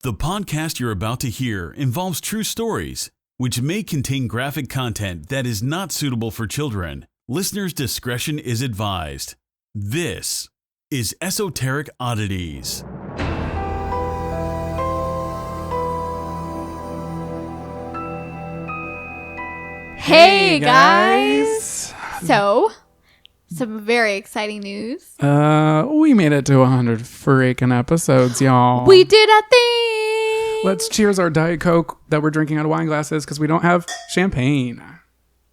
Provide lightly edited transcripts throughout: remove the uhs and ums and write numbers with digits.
The podcast you're about to hear involves true stories, which may contain graphic content that is not suitable for children. Listener's discretion is advised. This is Esoteric Oddities. Hey guys! So, some very exciting news. We made it to 100 freaking episodes, y'all. We did a thing! Let's cheers our Diet Coke that we're drinking out of wine glasses because we don't have champagne.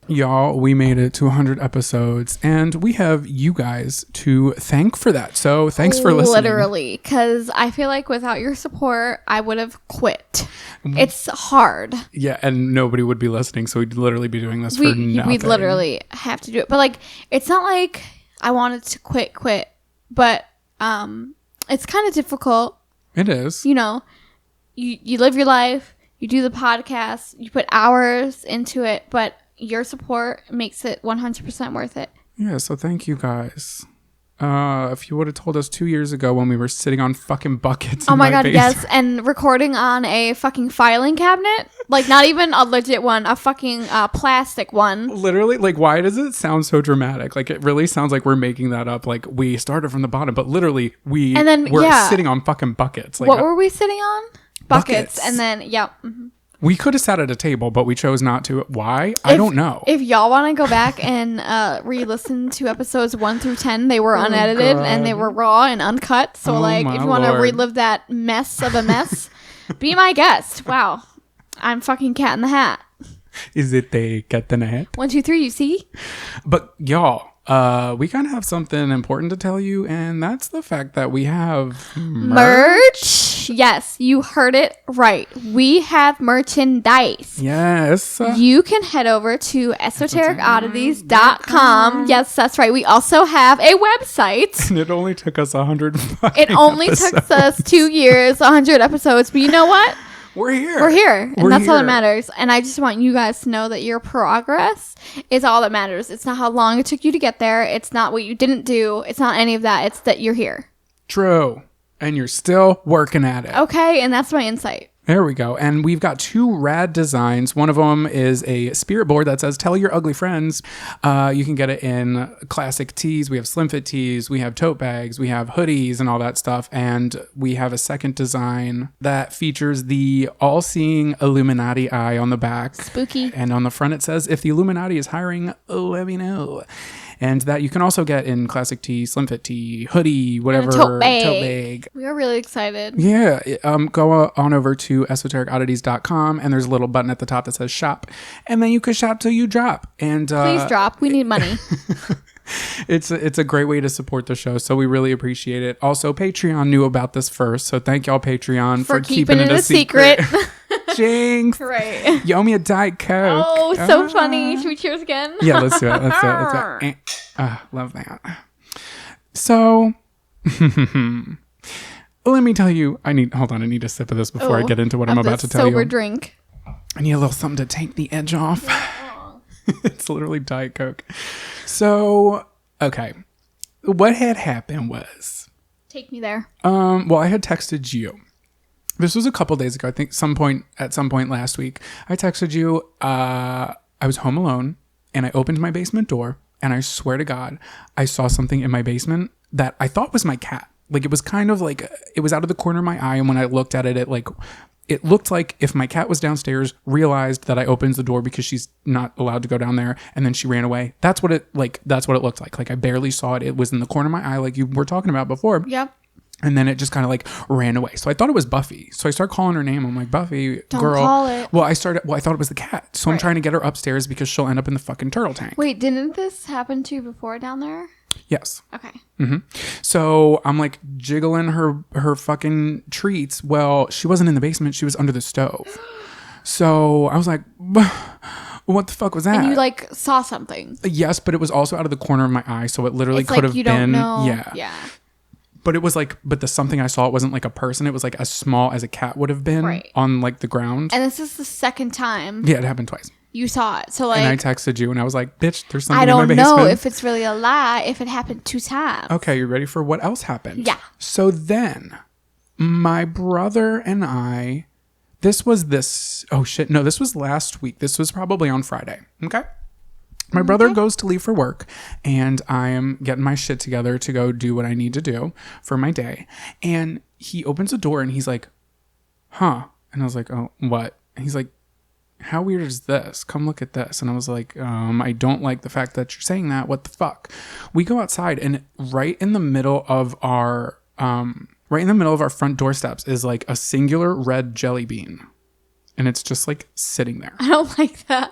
Y'all, we made it to 100 episodes, and we have you guys to thank for that. So thanks for listening. Literally, because I feel like without your support, I would have quit. It's hard. Yeah, and nobody would be listening, so we'd literally be doing this for nothing. We'd literally have to do it. But like, it's not like I wanted to quit, but it's kind of difficult. It is. You know, you live your life, you do the podcast, you put hours into it, but your support makes it 100% worth it. Yeah, so thank you guys. If you would have told us 2 years ago when we were sitting on fucking buckets oh my god, basement. yes, and recording on a fucking filing cabinet, like not even a legit one, a fucking plastic one. Literally, like, why does it sound so dramatic? Like, it really sounds like we're making that up. Like, we started from the bottom, but literally, we're sitting on fucking buckets. Like, what were we sitting on? Buckets. And then, yeah. Mm-hmm. We could have sat at a table, but we chose not to. Why? I don't know. If y'all want to go back and re-listen to episodes 1 through 10, they were unedited and they were raw and uncut. So, like, if you want to relive that mess of a mess, be my guest. Wow. I'm fucking Cat in the Hat. Is it the Cat in the Hat? 1, 2, 3, you see? But, y'all, we kind of have something important to tell you, and that's the fact that we have merch. Yes, you heard it right. We have merchandise. Yes. You can head over to esotericoddities.com. Yes, that's right. We also have a website. And it only took us 100 It only took us 2 years, 100 episodes. But you know what? We're here. And that's all that matters. And I just want you guys to know that your progress is all that matters. It's not how long it took you to get there. It's not what you didn't do. It's not any of that. It's that you're here. True. And you're still working at it. Okay. And that's my insight. There we go. And we've got 2 rad designs. One of them is a spirit board that says, "Tell your ugly friends." You can get it in classic tees. We have slim fit tees. We have tote bags. We have hoodies and all that stuff. And we have a second design that features the all-seeing Illuminati eye on the back. Spooky. And on the front it says, "If the Illuminati is hiring, let me know." And that you can also get in classic tee, slim fit tee, hoodie, whatever. Tote bag. We are really excited. Yeah. Go on over to esotericoddities.com, and there's a little button at the top that says shop. And then you can shop till you drop. And please drop. We need money. It's a great way to support the show, so we really appreciate it. Also, Patreon knew about this first, so thank y'all, Patreon, for keeping it a secret. Jinx. Right. You owe me a Diet Coke. Oh, so funny. Should we cheers again? Yeah, let's do it. Let's do it. Love that. So, let me tell you, I need a sip of this before I get into what I'm about to tell you. Sober drink. I need a little something to take the edge off. It's literally Diet Coke. So, okay. What had happened was... Take me there. Well, I had texted you. This was a couple days ago. I think at some point last week. I texted you. I was home alone, and I opened my basement door, and I swear to God, I saw something in my basement that I thought was my cat. Like, it was kind of like, it was out of the corner of my eye, and when I looked at it, it looked like if my cat was downstairs, realized that I opened the door because she's not allowed to go down there, and then she ran away. That's what it looked like. Like, I barely saw it. It was in the corner of my eye, like you were talking about before. Yep. And then it just kind of like ran away. So I thought it was Buffy. So I started calling her name. I'm like, "Buffy, Don't girl." call it. Well, I thought it was the cat. So I'm trying to get her upstairs because she'll end up in the fucking turtle tank. Wait, didn't this happen to you before down there? Yes. Okay. Mm-hmm. So I'm like jiggling her fucking treats. Well, she wasn't in the basement. She was under the stove. So I was like, what the fuck was that? And you like saw something. Yes, but it was also out of the corner of my eye. So it literally could have been. Don't know. Yeah. But it was like, the something I saw, it wasn't like a person. It was like as small as a cat would have been on like the ground. And this is the second time. Yeah, it happened twice. You saw it. So like, and I texted you and I was like, "Bitch, there's something I in my basement." I don't know if it's really a lie, if it happened 2 times. Okay, you ready for what else happened? Yeah. So then my brother and I, this was last week. This was probably on Friday. Okay. My brother goes to leave for work, and I am getting my shit together to go do what I need to do for my day. And he opens the door and he's like, huh? And I was like, oh, what? And he's like, how weird is this? Come look at this. And I was like, I don't like the fact that you're saying that. What the fuck? We go outside, and right in the middle of our front doorsteps is like a singular red jelly bean. And it's just like sitting there. I don't like that.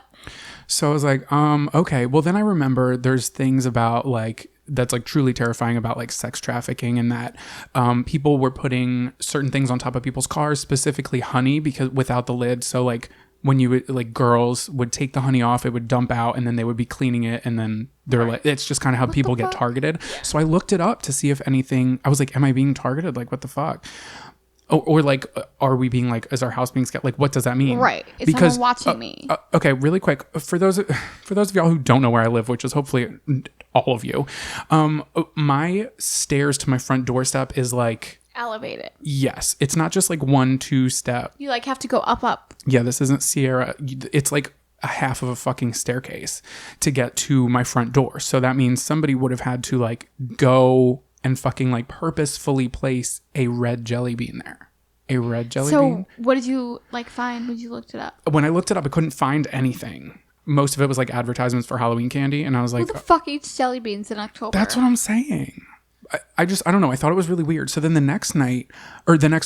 So I was like, okay. Well, then I remember there's things about like, that's like truly terrifying about like sex trafficking, and that people were putting certain things on top of people's cars, specifically honey, because without the lid. So like when you would, like, girls would take the honey off, it would dump out, and then they would be cleaning it, and then they're like, it's just kind of how people get targeted. Yeah. So I looked it up to see if anything, I was like, am I being targeted? Like, what the fuck? Or like, are we being like, is our house being scattered? Like, what does that mean? Right. Is someone watching me? Okay, really quick. For those of y'all who don't know where I live, which is hopefully all of you, my stairs to my front doorstep is like elevated. Yes. It's not just like 1-2 step. You like have to go up. Yeah, this isn't Sierra. It's like a half of a fucking staircase to get to my front door. So that means somebody would have had to like go and fucking like purposefully place a red jelly bean there. A red jelly bean. So what did you like find when you looked it up? When I looked it up, I couldn't find anything. Most of it was like advertisements for Halloween candy. And I was like, who the fuck eats jelly beans in October? That's what I'm saying. I don't know. I thought it was really weird. So then the next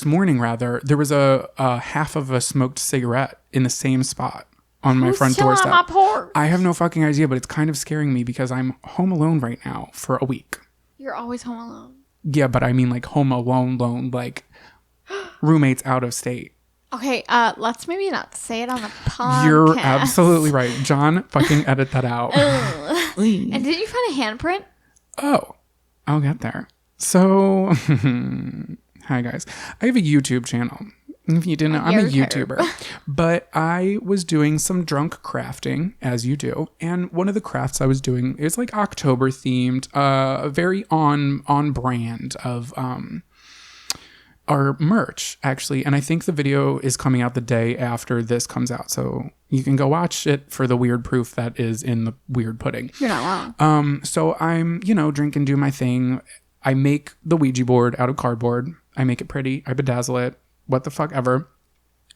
morning rather, there was a half of a smoked cigarette in the same spot on my front doorstep. On my porch? I have no fucking idea, but it's kind of scaring me because I'm home alone right now for a week. You're always home alone. Yeah, but I mean like home alone, like roommates out of state. Okay, let's maybe not say it on the podcast. You're absolutely right. John, fucking edit that out. And did you find a handprint? Oh, I'll get there. So, hi guys. I have a YouTube channel. If you didn't know, I'm a YouTuber. But I was doing some drunk crafting, as you do. And one of the crafts I was doing is like October themed, very on brand of our merch, actually. And I think the video is coming out the day after this comes out. So you can go watch it for the weird proof that is in the weird pudding. You're not wrong. So I'm, drinking, do my thing. I make the Ouija board out of cardboard. I make it pretty. I bedazzle it. What the fuck ever.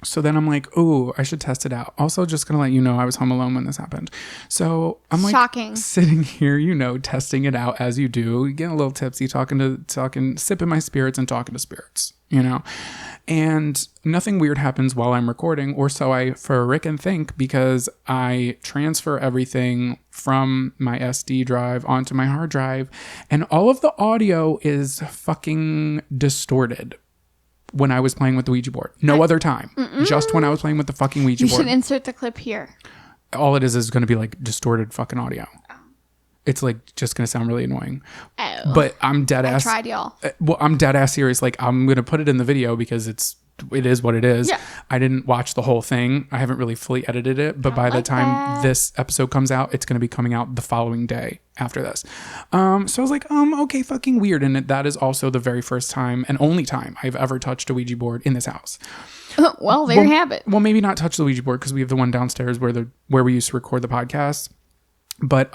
So then I'm like, oh, I should test it out. Also, just gonna let you know I was home alone when this happened. So I'm like sitting here, testing it out as you do, getting a little tipsy, sipping my spirits and talking to spirits, and nothing weird happens while I'm recording, or so I frickin' think, because I transfer everything from my SD drive onto my hard drive, and all of the audio is fucking distorted. When I was playing with the Ouija board. No other time. Just when I was playing with the fucking Ouija board. You should insert the clip here. All it is going to be like distorted fucking audio. Oh. It's like just going to sound really annoying. Oh. But I'm dead ass. I tried, y'all. Well, I'm dead ass serious. Like, I'm going to put it in the video because it is what it is. Yeah. I didn't watch the whole thing. I haven't really fully edited it. But by the time this episode comes out, it's going to be coming out the following day after this. So I was like, okay, fucking weird. And that is also the very first time and only time I've ever touched a Ouija board in this house. Well, there you have it. Well, maybe not touch the Ouija board because we have the one downstairs where we used to record the podcast. But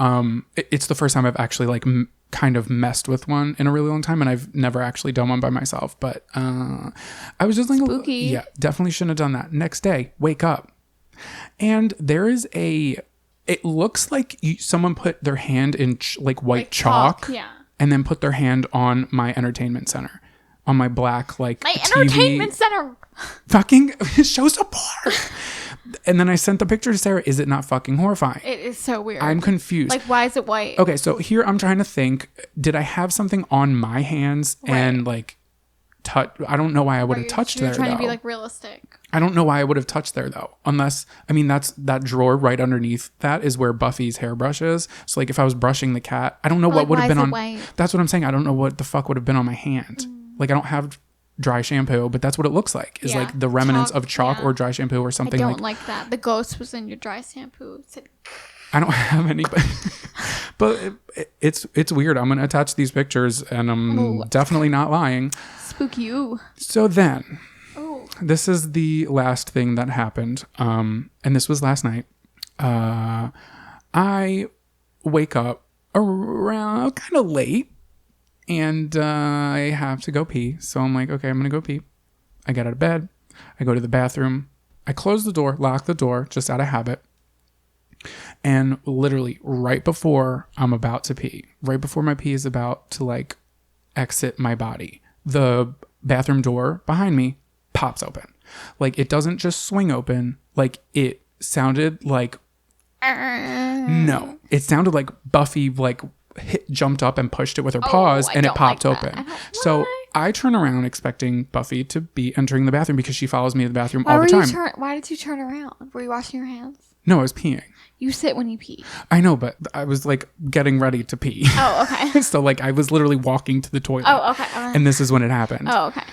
it's the first time I've actually like kind of messed with one in a really long time, and I've never actually done one by myself. But I was just like, spooky. Yeah, definitely shouldn't have done that. Next day, wake up, and there is it looks like someone put their hand in like white chalk, yeah, and then put their hand on my entertainment center, on my black like my TV. Entertainment center. Fucking show support. And then I sent the picture to Sarah. Is it not fucking horrifying? It is so weird. I'm confused. Like, why is it white? Okay, so here I'm trying to think. Did I have something on my hands and like touch? I don't know why I would have touched there. You're trying to be like realistic. I don't know why I would have touched there though. Unless, I mean, that's that drawer right underneath that is where Buffy's hairbrush is. So like if I was brushing the cat, I don't know what would have been on. White? That's what I'm saying. I don't know what the fuck would have been on my hand. Like I don't have dry shampoo, but that's what it looks like. Is like the remnants of chalk or dry shampoo or something. I don't like that. The ghost was in your dry shampoo. It said, I don't have any, but it's weird. I'm going to attach these pictures, and I'm definitely not lying. Spook you. So then, this is the last thing that happened, and this was last night. I wake up around kind of late, and I have to go pee. So I'm like, okay, I'm going to go pee. I get out of bed. I go to the bathroom. I close the door, lock the door, just out of habit. And literally right before I'm about to pee, right before my pee is about to like exit my body, the bathroom door behind me pops open. Like it doesn't just swing open. Like it sounded like, no, it sounded like Buffy like jumped up and pushed it with her paws and it popped open. So I turn around expecting Buffy to be entering the bathroom because she follows me to the bathroom all the time. Why did you turn around? Were you washing your hands? No, I was peeing. You sit when you pee. I know, but I was like getting ready to pee. Oh, okay. So like I was literally walking to the toilet. Oh, okay. And this is when it happened. Oh, okay.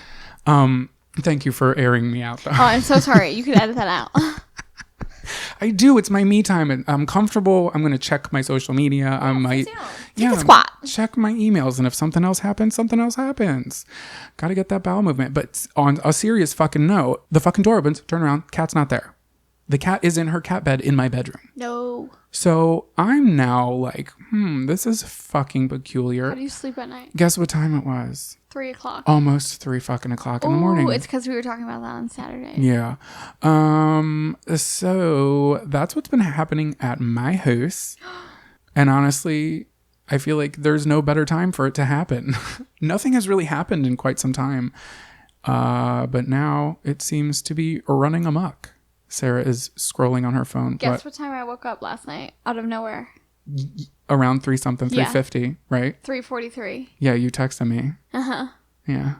Thank you for airing me out though. Oh, I'm so sorry. You could edit that out. I do. It's my me time. And I'm comfortable. I'm going to check my social media. I might Take a squat. Check my emails. And if something else happens, something else happens. Got to get that bowel movement. But on a serious fucking note, the fucking door opens, turn around, cat's not there. The cat is in her cat bed in my bedroom. No. So I'm now like, this is fucking peculiar. How do you sleep at night? Guess what time it was? 3 o'clock. Almost 3 fucking o'clock in the morning. Oh, it's because we were talking about that on Saturday. Yeah. So that's what's been happening at my house. And honestly, I feel like there's no better time for it to happen. Nothing has really happened in quite some time. But now it seems to be running amok. Sarah is scrolling on her phone. Guess what time I woke up last night out of nowhere? Around 3:50, right? 3:43. Yeah, you texted me. Uh-huh. Yeah.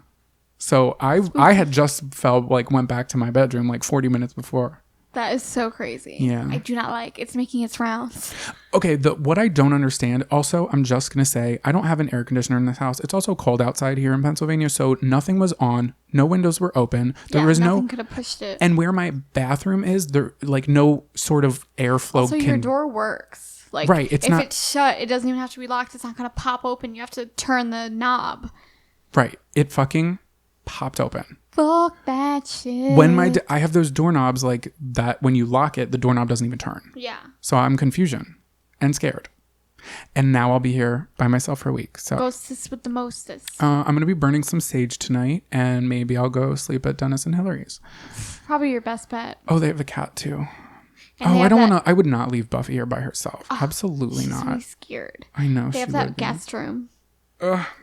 So I had just went back to my bedroom like 40 minutes before. That is so crazy. Yeah. I do not like. It's making its rounds. Okay, what I don't understand, also, I'm just going to say, I don't have an air conditioner in this house. It's also cold outside here in Pennsylvania, so nothing was on. No windows were open. There was nothing could have pushed it. And where my bathroom is, there no sort of airflow also, your door works. Like, right, if it's shut, it doesn't even have to be locked. It's not going to pop open. You have to turn the knob. Right. It fucking popped open. Fuck that shit. When I have those doorknobs like that, when you lock it, the doorknob doesn't even turn. Yeah. So I'm confusion and scared. And now I'll be here by myself for a week. So Ghostess with the mostest. I'm going to be burning some sage tonight, and maybe I'll go sleep at Dennis and Hillary's. Probably your best bet. Oh, they have a cat too. And I don't want to. I would not leave Buffy here by herself. Absolutely she's not. Really scared. I know. They have that guest room.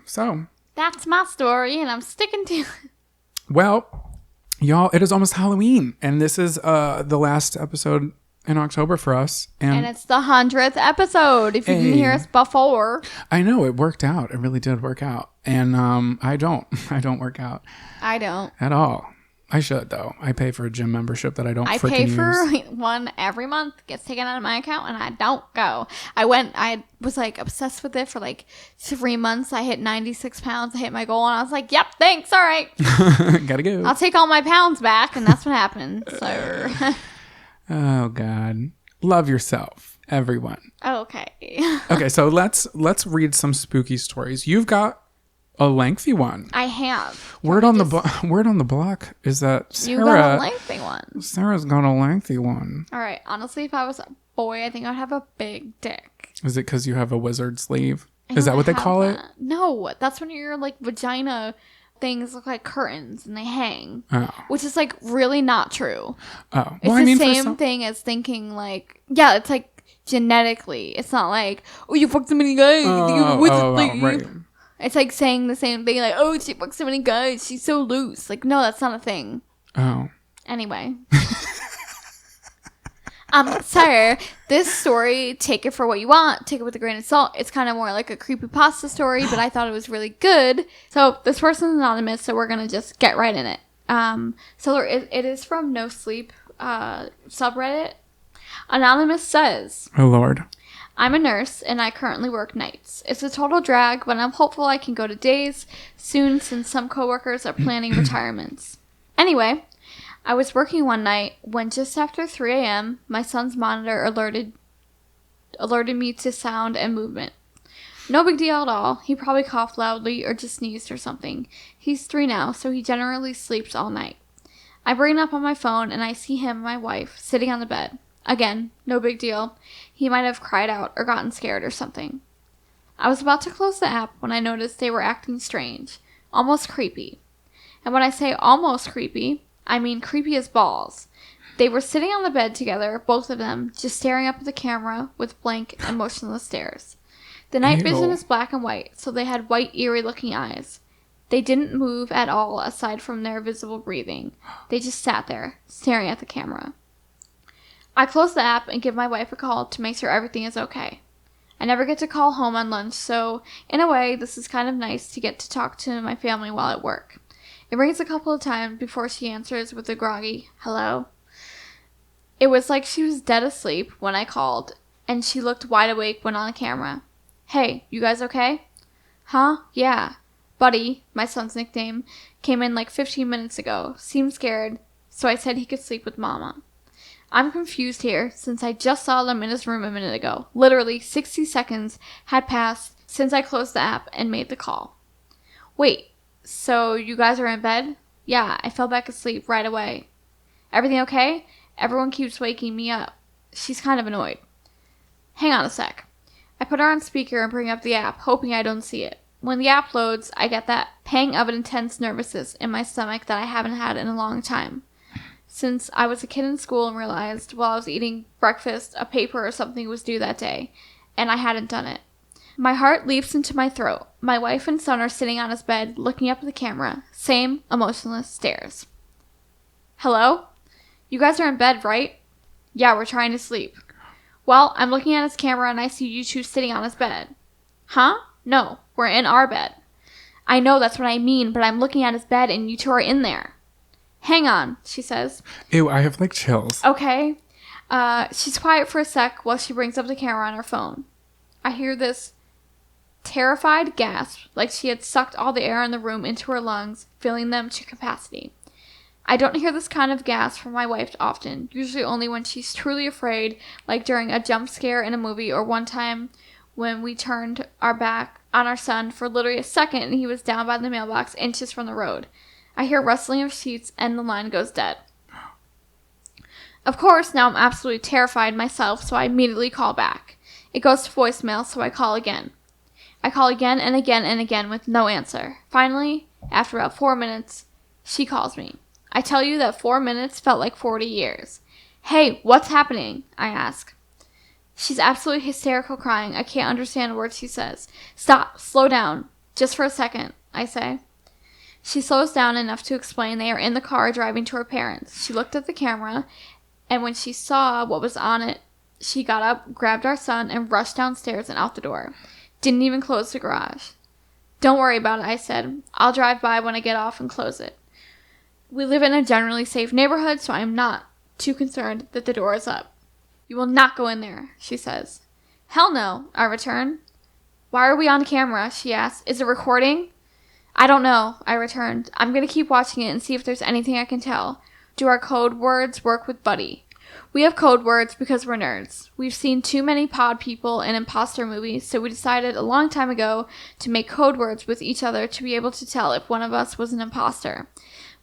So that's my story, and I'm sticking to it. Well, y'all, it is almost Halloween, and this is the last episode in October for us. And it's the 100th episode, if you didn't hear us before. I know, it worked out. It really did work out. And I don't work out. I don't. At all. I should, though. I pay for a gym membership that I don't freaking use. I pay for one every month, gets taken out of my account, and I don't go. I was like obsessed with it for like 3 months. I hit 96 pounds. I hit my goal, and I was like, yep, thanks. All right. Gotta go. I'll take all my pounds back, and that's what happened. So. Oh, God. Love yourself, everyone. Okay. Okay, so let's read some spooky stories. You've got a lengthy one. I have. Word on the block is that Sarah. You got a lengthy one. Sarah's got a lengthy one. All right. Honestly, if I was a boy, I think I'd have a big dick. Is it because you have a wizard sleeve? Is that what they call it? No, that's when your like vagina things look like curtains and they hang. Oh. Which is like really not true. Oh. Well, it's the same thing as thinking like, yeah, it's like genetically. It's not like, oh, you fucked so many guys. Right. It's like saying the same thing, like, oh, she fucks so many guys. She's so loose. Like, no, that's not a thing. Oh. Anyway. Sire, this story, take it for what you want. Take it with a grain of salt. It's kind of more like a creepypasta story, but I thought it was really good. So this person's anonymous, so we're going to just get right in it. So it is from No Sleep subreddit. Anonymous says, oh, Lord. I'm a nurse, and I currently work nights. It's a total drag, but I'm hopeful I can go to days soon since some coworkers are planning retirements. Anyway, I was working one night when just after 3 a.m., my son's monitor alerted alerted me to sound and movement. No big deal at all. He probably coughed loudly or just sneezed or something. He's 3 now, so he generally sleeps all night. I bring it up on my phone and I see him and my wife sitting on the bed. Again, no big deal. He might have cried out or gotten scared or something. I was about to close the app when I noticed they were acting strange, almost creepy. And when I say almost creepy, I mean creepy as balls. They were sitting on the bed together, both of them, just staring up at the camera with blank and motionless stares. The night vision is black and white, so they had white, eerie-looking eyes. They didn't move at all aside from their visible breathing. They just sat there, staring at the camera. I close the app and give my wife a call to make sure everything is okay. I never get to call home on lunch, so in a way, this is kind of nice to get to talk to my family while at work. It rings a couple of times before she answers with a groggy, hello? It was like she was dead asleep when I called, and she looked wide awake when on camera. Hey, you guys okay? Huh? Yeah. Buddy, my son's nickname, came in like 15 minutes ago. Seemed scared, so I said he could sleep with Mama. I'm confused here, since I just saw them in his room a minute ago. Literally 60 seconds had passed since I closed the app and made the call. Wait, so you guys are in bed? Yeah, I fell back asleep right away. Everything okay? Everyone keeps waking me up. She's kind of annoyed. Hang on a sec. I put her on speaker and bring up the app, hoping I don't see it. When the app loads, I get that pang of intense nervousness in my stomach that I haven't had in a long time. Since I was a kid in school and realized while I was eating breakfast a paper or something was due that day, and I hadn't done it. My heart leaps into my throat. My wife and son are sitting on his bed, looking up at the camera. Same emotionless stares. Hello? You guys are in bed, right? Yeah, we're trying to sleep. Well, I'm looking at his camera and I see you two sitting on his bed. Huh? No, we're in our bed. I know that's what I mean, but I'm looking at his bed and you two are in there. Hang on, she says. Ew, I have like chills. Okay. She's quiet for a sec while she brings up the camera on her phone. I hear this terrified gasp, like she had sucked all the air in the room into her lungs, filling them to capacity. I don't hear this kind of gasp from my wife often, usually only when she's truly afraid, like during a jump scare in a movie or one time when we turned our back on our son for literally a second and he was down by the mailbox inches from the road. I hear rustling of sheets and the line goes dead. Of course, now I'm absolutely terrified myself, so I immediately call back. It goes to voicemail, so I call again. I call again and again and again with no answer. Finally, after about 4 minutes, she calls me. I tell you that 4 minutes felt like 40 years. Hey, what's happening? I ask. She's absolutely hysterical crying. I can't understand a word she says. Stop, slow down. Just for a second, I say. She slows down enough to explain they are in the car driving to her parents. She looked at the camera, and when she saw what was on it, she got up, grabbed our son, and rushed downstairs and out the door. Didn't even close the garage. Don't worry about it, I said. I'll drive by when I get off and close it. We live in a generally safe neighborhood, so I am not too concerned that the door is up. You will not go in there, she says. Hell no, I return. Why are we on camera, she asks. Is it recording? I don't know, I returned. I'm going to keep watching it and see if there's anything I can tell. Do our code words work with Buddy? We have code words because we're nerds. We've seen too many pod people and imposter movies, so we decided a long time ago to make code words with each other to be able to tell if one of us was an imposter.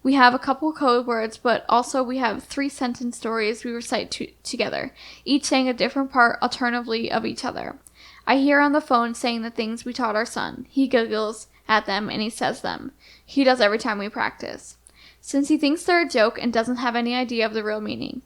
We have a couple code words, but also we have 3-sentence stories we recite together, each saying a different part alternatively of each other. I hear on the phone saying the things we taught our son. He giggles at them and he says them. He does every time we practice. Since he thinks they're a joke and doesn't have any idea of the real meaning.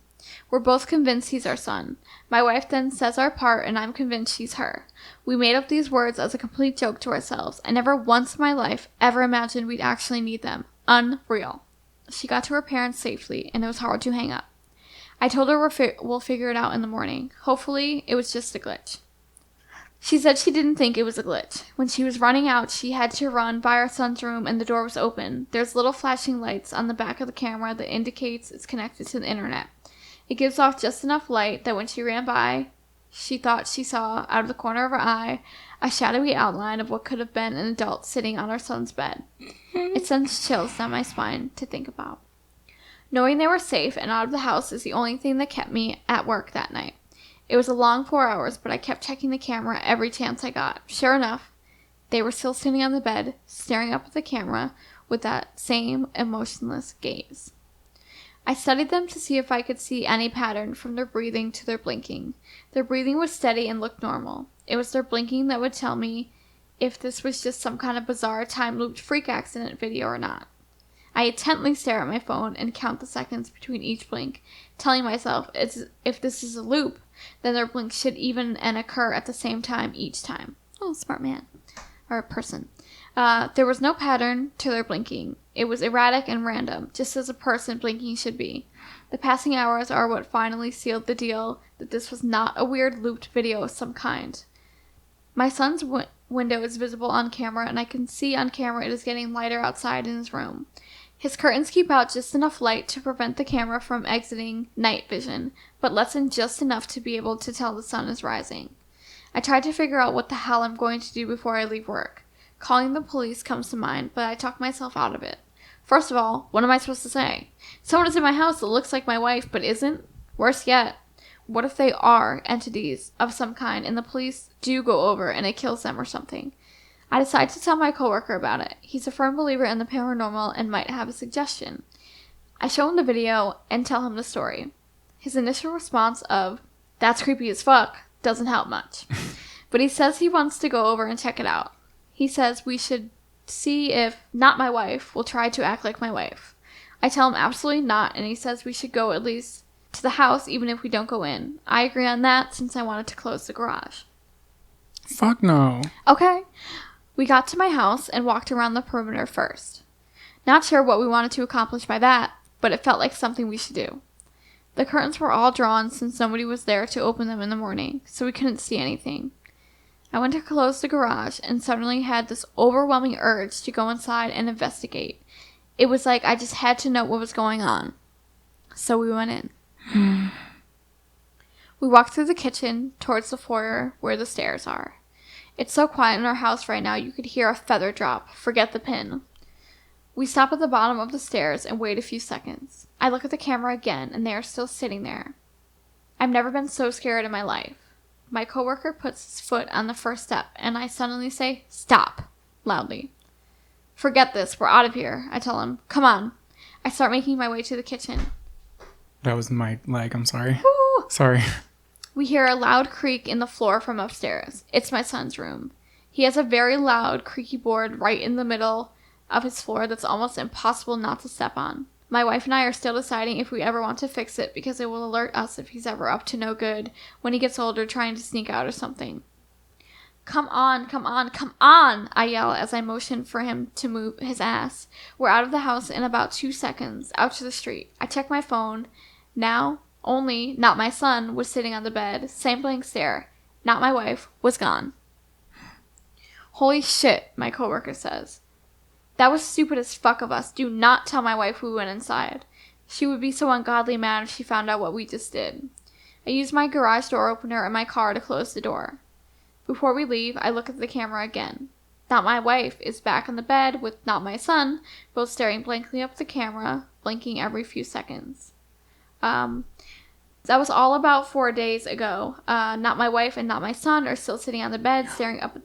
We're both convinced he's our son. My wife then says our part and I'm convinced she's her. We made up these words as a complete joke to ourselves. I never once in my life ever imagined we'd actually need them. Unreal. She got to her parents safely, and it was hard to hang up. I told her we'll figure it out in the morning. Hopefully, it was just a glitch. She said she didn't think it was a glitch. When she was running out, she had to run by our son's room, and the door was open. There's little flashing lights on the back of the camera that indicates it's connected to the internet. It gives off just enough light that when she ran by, she thought she saw, out of the corner of her eye, a shadowy outline of what could have been an adult sitting on our son's bed. It sends chills down my spine to think about. Knowing they were safe and out of the house is the only thing that kept me at work that night. It was a long 4 hours, but I kept checking the camera every chance I got. Sure enough, they were still standing on the bed, staring up at the camera with that same emotionless gaze. I studied them to see if I could see any pattern from their breathing to their blinking. Their breathing was steady and looked normal. It was their blinking that would tell me if this was just some kind of bizarre time-looped freak accident video or not. I intently stare at my phone and count the seconds between each blink, telling myself if this is a loop, then their blink should even and occur at the same time each time. Oh, smart man. Or person. There was no pattern to their blinking. It was erratic and random, just as a person blinking should be. The passing hours are what finally sealed the deal that this was not a weird looped video of some kind. My son's window is visible on camera, and I can see on camera it is getting lighter outside in his room. His curtains keep out just enough light to prevent the camera from exiting night vision, but lets in just enough to be able to tell the sun is rising. I tried to figure out what the hell I'm going to do before I leave work. Calling the police comes to mind, but I talk myself out of it. First of all, what am I supposed to say? Someone is in my house that looks like my wife, but isn't? Worse yet, what if they are entities of some kind and the police do go over and it kills them or something? I decide to tell my coworker about it. He's a firm believer in the paranormal and might have a suggestion. I show him the video and tell him the story. His initial response of, "That's creepy as fuck," doesn't help much. But he says he wants to go over and check it out. He says we should see if not my wife will try to act like my wife. I tell him absolutely not, and he says we should go at least to the house even if we don't go in. I agree on that since I wanted to close the garage. Fuck no. Okay. We got to my house and walked around the perimeter first. Not sure what we wanted to accomplish by that, but it felt like something we should do. The curtains were all drawn since nobody was there to open them in the morning, so we couldn't see anything. I went to close the garage and suddenly had this overwhelming urge to go inside and investigate. It was like I just had to know what was going on. So we went in. We walked through the kitchen towards the foyer where the stairs are. It's so quiet in our house right now you could hear a feather drop. Forget the pin. We stop at the bottom of the stairs and wait a few seconds. I look at the camera again and they are still sitting there. I've never been so scared in my life. My coworker puts his foot on the first step, and I suddenly say, "Stop," loudly. "Forget this, we're out of here," I tell him. "Come on." I start making my way to the kitchen. That was my leg, I'm sorry. Woo! Sorry. We hear a loud creak in the floor from upstairs. It's my son's room. He has a very loud, creaky board right in the middle of his floor that's almost impossible not to step on. My wife and I are still deciding if we ever want to fix it because it will alert us if he's ever up to no good when he gets older trying to sneak out or something. "Come on, come on, come on," I yell as I motion for him to move his ass. We're out of the house in about 2 seconds, out to the street. I check my phone. Now, only, not my son, was sitting on the bed, same blank stare. Not my wife, was gone. "Holy shit," my coworker says. "That was stupid as fuck of us. Do not tell my wife we went inside. She would be so ungodly mad if she found out what we just did." I use my garage door opener in my car to close the door. Before we leave, I look at the camera again. Not my wife is back on the bed with not my son, both staring blankly up at the camera, blinking every few seconds. That was all about 4 days ago. Not my wife and not my son are still sitting on the bed staring up at...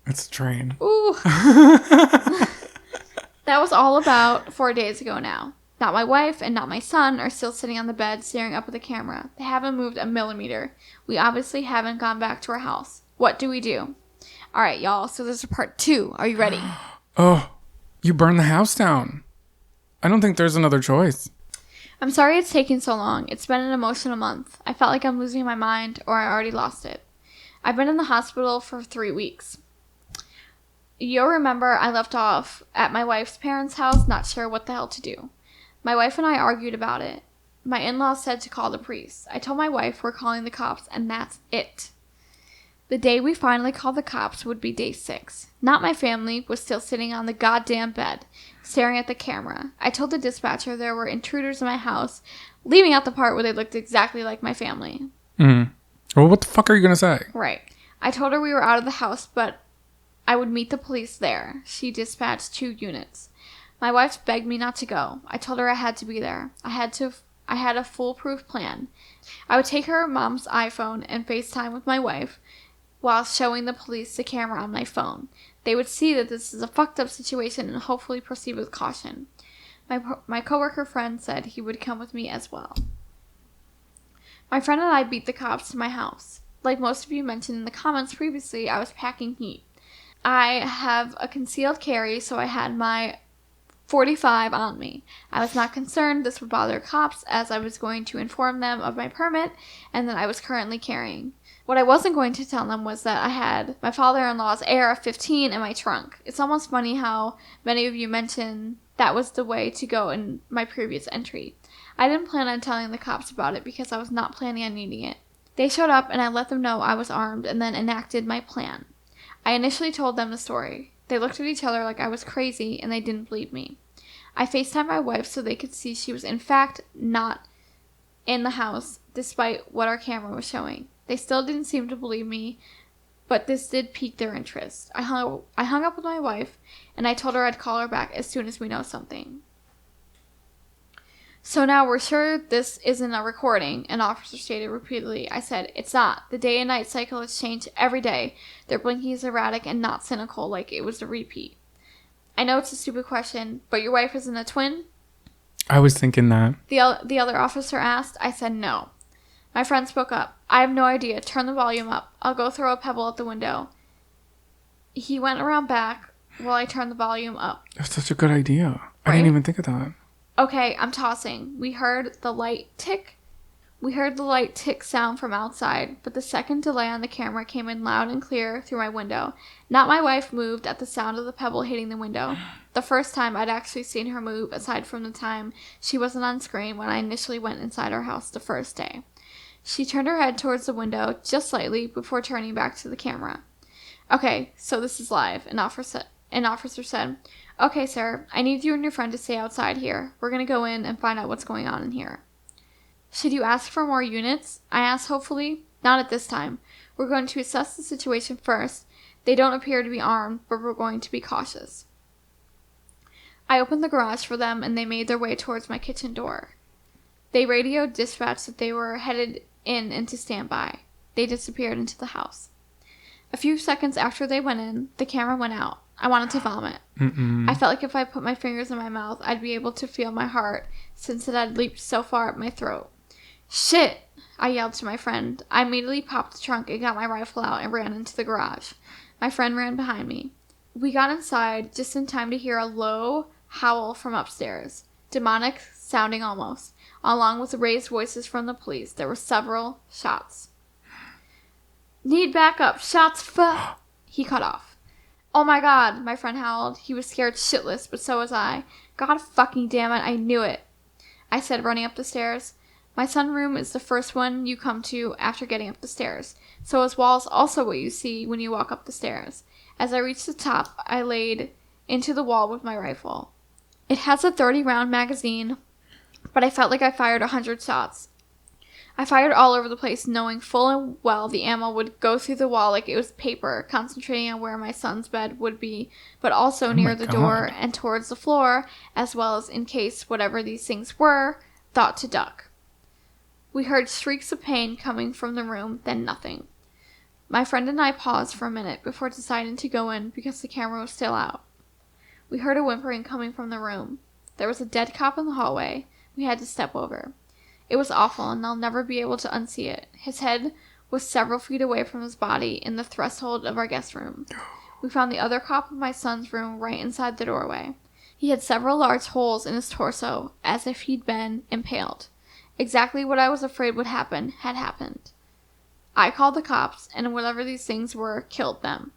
It's a train. Ooh. That was all about 4 days ago now. Not my wife and not my son are still sitting on the bed staring up at the camera. They haven't moved a millimeter. We obviously haven't gone back to our house. What do we do? All right, y'all. So this is part 2. Are you ready? Oh, you burned the house down. I don't think there's another choice. I'm sorry it's taken so long. It's been an emotional month. I felt like I'm losing my mind, or I already lost it. I've been in the hospital for 3 weeks. You'll remember I left off at my wife's parents' house, not sure what the hell to do. My wife and I argued about it. My in-laws said to call the priest. I told my wife we're calling the cops, and that's it. The day we finally called the cops would be day 6. Not my family was still sitting on the goddamn bed, staring at the camera. I told the dispatcher there were intruders in my house, leaving out the part where they looked exactly like my family. Well, what the fuck are you going to say? Right. I told her we were out of the house, but I would meet the police there. She dispatched 2 units. My wife begged me not to go. I told her I had to be there. I I had a foolproof plan. I would take her mom's iPhone and FaceTime with my wife while showing the police the camera on my phone. They would see that this is a fucked up situation and hopefully proceed with caution. My coworker friend said he would come with me as well. My friend and I beat the cops to my house. Like most of you mentioned in the comments previously, I was packing heat. I have a concealed carry, so I had my .45 on me. I was not concerned this would bother cops, as I was going to inform them of my permit and that I was currently carrying. What I wasn't going to tell them was that I had my father-in-law's AR-15 in my trunk. It's almost funny how many of you mentioned that was the way to go in my previous entry. I didn't plan on telling the cops about it because I was not planning on needing it. They showed up and I let them know I was armed and then enacted my plan. I initially told them the story. They looked at each other like I was crazy and they didn't believe me. I FaceTimed my wife so they could see she was in fact not in the house despite what our camera was showing. They still didn't seem to believe me, but this did pique their interest. I hung up with my wife and I told her I'd call her back as soon as we know something. So now we're sure this isn't a recording, an officer stated repeatedly. I said, it's not. The day and night cycle has changed every day. Their blinking is erratic and not cynical like it was a repeat. I know it's a stupid question, but your wife isn't a twin? I was thinking that. The other officer asked. I said no. My friend spoke up. I have no idea. Turn the volume up. I'll go throw a pebble at the window. He went around back while I turned the volume up. That's such a good idea. Right? I didn't even think of that. Okay, I'm tossing. We heard the light tick sound from outside, but the second delay on the camera came in loud and clear through my window. Not my wife moved at the sound of the pebble hitting the window. The first time I'd actually seen her move, aside from the time she wasn't on screen when I initially went inside our house the first day. She turned her head towards the window just slightly before turning back to the camera. Okay, so this is live, an officer said. Okay, sir, I need you and your friend to stay outside here. We're going to go in and find out what's going on in here. Should you ask for more units? I asked hopefully. Not at this time. We're going to assess the situation first. They don't appear to be armed, but we're going to be cautious. I opened the garage for them and they made their way towards my kitchen door. They radioed dispatch that they were headed into standby. They disappeared into the house. A few seconds after they went in, the camera went out. I wanted to vomit. I felt like if I put my fingers in my mouth, I'd be able to feel my heart since it had leaped so far up my throat. Shit! I yelled to my friend. I immediately popped the trunk and got my rifle out and ran into the garage. My friend ran behind me. We got inside just in time to hear a low howl from upstairs. Demonic sounding almost, along with raised voices from the police. There were several shots. Need backup. Shots He cut off. Oh my god, my friend howled. He was scared shitless, but so was I. God fucking damn it, I knew it. I said, running up the stairs. My sunroom is the first one you come to after getting up the stairs. So his wall is also what you see when you walk up the stairs. As I reached the top, I laid into the wall with my rifle. It has a 30-round magazine, but I felt like I fired 100 shots. I fired all over the place, knowing full and well the ammo would go through the wall like it was paper, concentrating on where my son's bed would be, but also near the door and towards the floor, as well as in case whatever these things were, thought to duck. We heard shrieks of pain coming from the room, then nothing. My friend and I paused for a minute before deciding to go in because the camera was still out. We heard a whimpering coming from the room. There was a dead cop in the hallway we had to step over. It was awful, and I'll never be able to unsee it. His head was several feet away from his body in the threshold of our guest room. We found the other cop in my son's room right inside the doorway. He had several large holes in his torso, as if he'd been impaled. Exactly what I was afraid would happen had happened. I called the cops, and whatever these things were, killed them.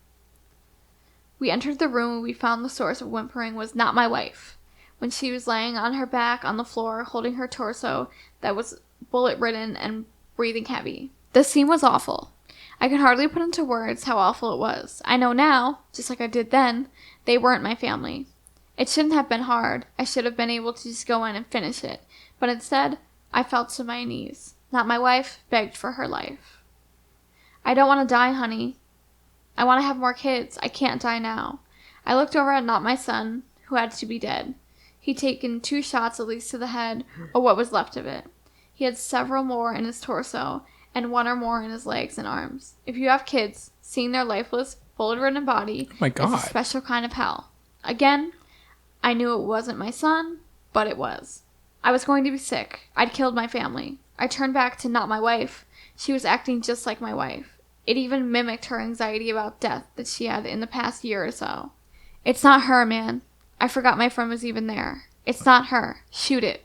We entered the room and we found the source of whimpering was not my wife. When she was laying on her back on the floor, holding her torso that was bullet-ridden and breathing heavy. The scene was awful. I could hardly put into words how awful it was. I know now, just like I did then, they weren't my family. It shouldn't have been hard. I should have been able to just go in and finish it. But instead, I fell to my knees. Not my wife, begged for her life. I don't want to die, honey. I want to have more kids. I can't die now. I looked over at not my son, who had to be dead. He'd taken 2 shots at least to the head, or what was left of it. He had several more in his torso and one or more in his legs and arms. If you have kids, seeing their lifeless, bullet-ridden body Oh my God. is a special kind of hell. Again, I knew it wasn't my son, but it was. I was going to be sick. I'd killed my family. I turned back to not my wife. She was acting just like my wife. It even mimicked her anxiety about death that she had in the past year or so. It's not her, man. I forgot my friend was even there. It's not her. Shoot it.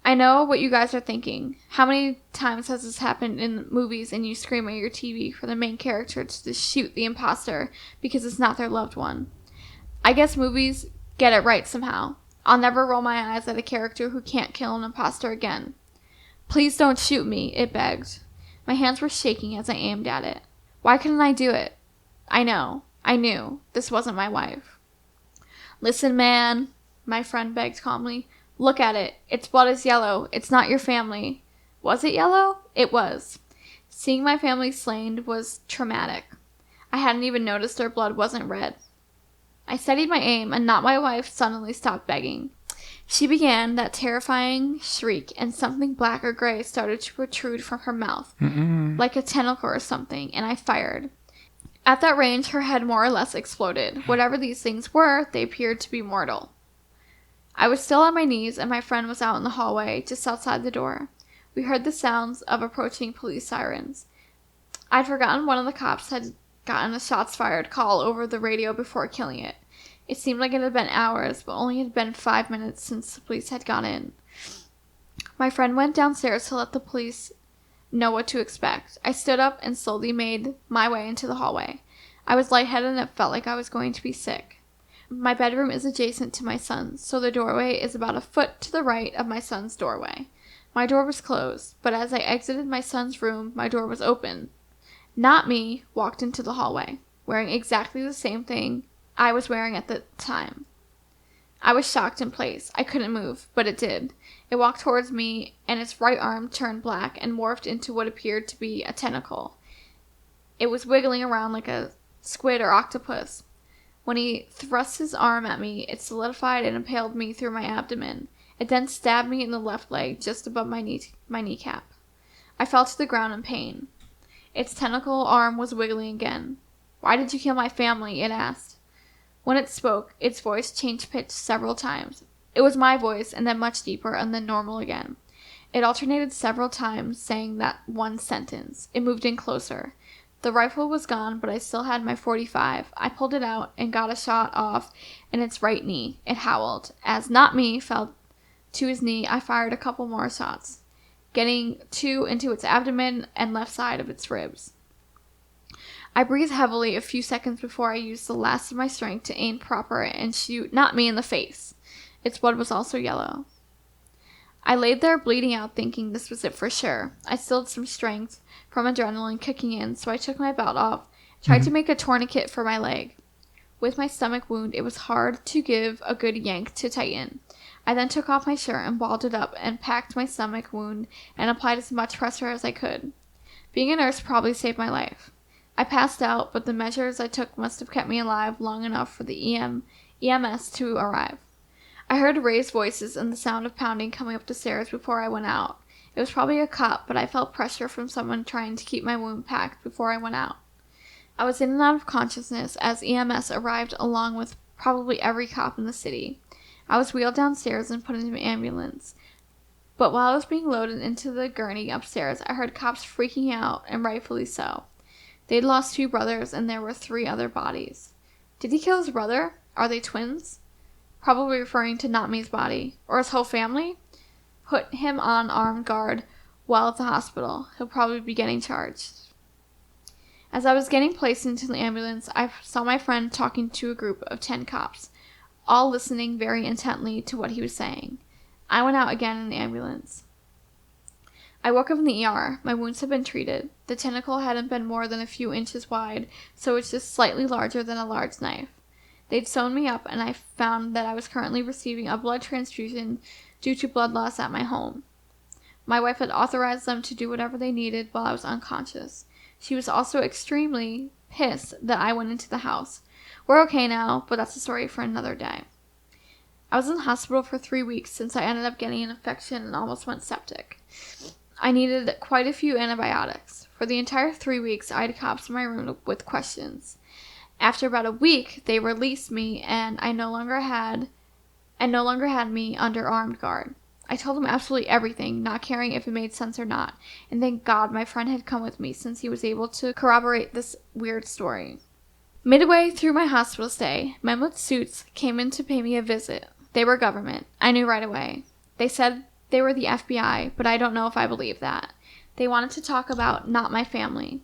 I know what you guys are thinking. How many times has this happened in movies and you scream at your TV for the main character to just shoot the imposter because it's not their loved one? I guess movies get it right somehow. I'll never roll my eyes at a character who can't kill an imposter again. Please don't shoot me, it begged. My hands were shaking as I aimed at it. Why couldn't I do it? I knew. This wasn't my wife. Listen, man, my friend begged calmly. Look at it. Its blood is yellow. It's not your family. Was it yellow? It was. Seeing my family slain was traumatic. I hadn't even noticed their blood wasn't red. I steadied my aim, and not my wife suddenly stopped begging. She began that terrifying shriek, and something black or gray started to protrude from her mouth, like a tentacle or something, and I fired. At that range, her head more or less exploded. Whatever these things were, they appeared to be mortal. I was still on my knees, and my friend was out in the hallway, just outside the door. We heard the sounds of approaching police sirens. I'd forgotten one of the cops had gotten a shots fired call over the radio before killing it. It seemed like it had been hours, but only had been 5 minutes since the police had gone in. My friend went downstairs to let the police know what to expect. I stood up and slowly made my way into the hallway. I was lightheaded and it felt like I was going to be sick. My bedroom is adjacent to my son's, so the doorway is about a foot to the right of my son's doorway. My door was closed, but as I exited my son's room, my door was open. Not me walked into the hallway, wearing exactly the same thing I was wearing at the time. I was shocked in place. I couldn't move, but it did. It walked towards me, and its right arm turned black and morphed into what appeared to be a tentacle. It was wiggling around like a squid or octopus. When he thrust his arm at me, it solidified and impaled me through my abdomen. It then stabbed me in the left leg, just above my kneecap. I fell to the ground in pain. Its tentacle arm was wiggling again. "Why did you kill my family?" it asked. When it spoke, its voice changed pitch several times. It was my voice, and then much deeper, and then normal again. It alternated several times, saying that one sentence. It moved in closer. The rifle was gone, but I still had my .45. I pulled it out and got a shot off in its right knee. It howled. As Not Me fell to his knee, I fired a couple more shots, getting 2 into its abdomen and left side of its ribs. I breathed heavily a few seconds before I used the last of my strength to aim proper and shoot Not Me in the face. Its blood was also yellow. I laid there bleeding out, thinking this was it for sure. I still had some strength from adrenaline kicking in, so I took my belt off, tried to make a tourniquet for my leg. With my stomach wound, it was hard to give a good yank to tighten. I then took off my shirt and balled it up and packed my stomach wound and applied as much pressure as I could. Being a nurse probably saved my life. I passed out, but the measures I took must have kept me alive long enough for the EMS to arrive. I heard raised voices and the sound of pounding coming up the stairs before I went out. It was probably a cop, but I felt pressure from someone trying to keep my wound packed before I went out. I was in and out of consciousness as EMS arrived along with probably every cop in the city. I was wheeled downstairs and put into an ambulance. But while I was being loaded into the gurney upstairs, I heard cops freaking out, and rightfully so. They'd lost 2 brothers, and there were 3 other bodies. Did he kill his brother? Are they twins? Probably referring to Not Me's body. Or his whole family? Put him on armed guard while at the hospital. He'll probably be getting charged. As I was getting placed into the ambulance, I saw my friend talking to a group of 10 cops, all listening very intently to what he was saying. I went out again in the ambulance. I woke up in the ER. My wounds had been treated. The tentacle hadn't been more than a few inches wide, so it's just slightly larger than a large knife. They'd sewn me up, and I found that I was currently receiving a blood transfusion due to blood loss at my home. My wife had authorized them to do whatever they needed while I was unconscious. She was also extremely pissed that I went into the house. We're okay now, but that's a story for another day. I was in the hospital for 3 weeks since I ended up getting an infection and almost went septic. I needed quite a few antibiotics. For the entire 3 weeks, I had cops in my room with questions. After about a week, they released me, and I no longer had me under armed guard. I told them absolutely everything, not caring if it made sense or not, and thank God my friend had come with me since he was able to corroborate this weird story. Midway through my hospital stay, men with suits came in to pay me a visit. They were government. I knew right away. They said they were the FBI, but I don't know if I believe that. They wanted to talk about not my family.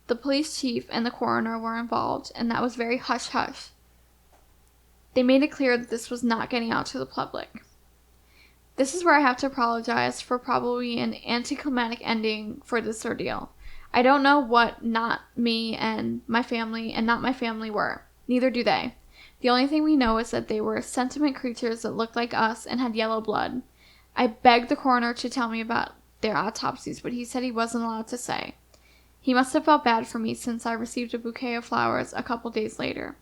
The police chief and the coroner were involved, and that was very hush-hush. They made it clear that this was not getting out to the public. This is where I have to apologize for probably an anticlimactic ending for this ordeal. I don't know what not me and not my family were. Neither do they. The only thing we know is that they were sentient creatures that looked like us and had yellow blood. I begged the coroner to tell me about their autopsies, but he said he wasn't allowed to say. He must have felt bad for me since I received a bouquet of flowers a couple days later.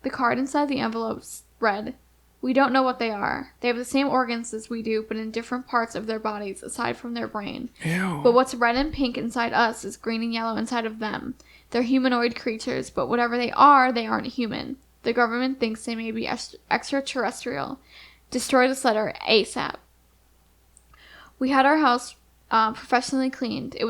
The card inside the envelopes read, "We don't know what they are. They have the same organs as we do, but in different parts of their bodies aside from their brain. Ew. But what's red and pink inside us is green and yellow inside of them. They're humanoid creatures, but whatever they aren't human. The government thinks they may be extraterrestrial. Destroy this letter ASAP." We had our house professionally cleaned. It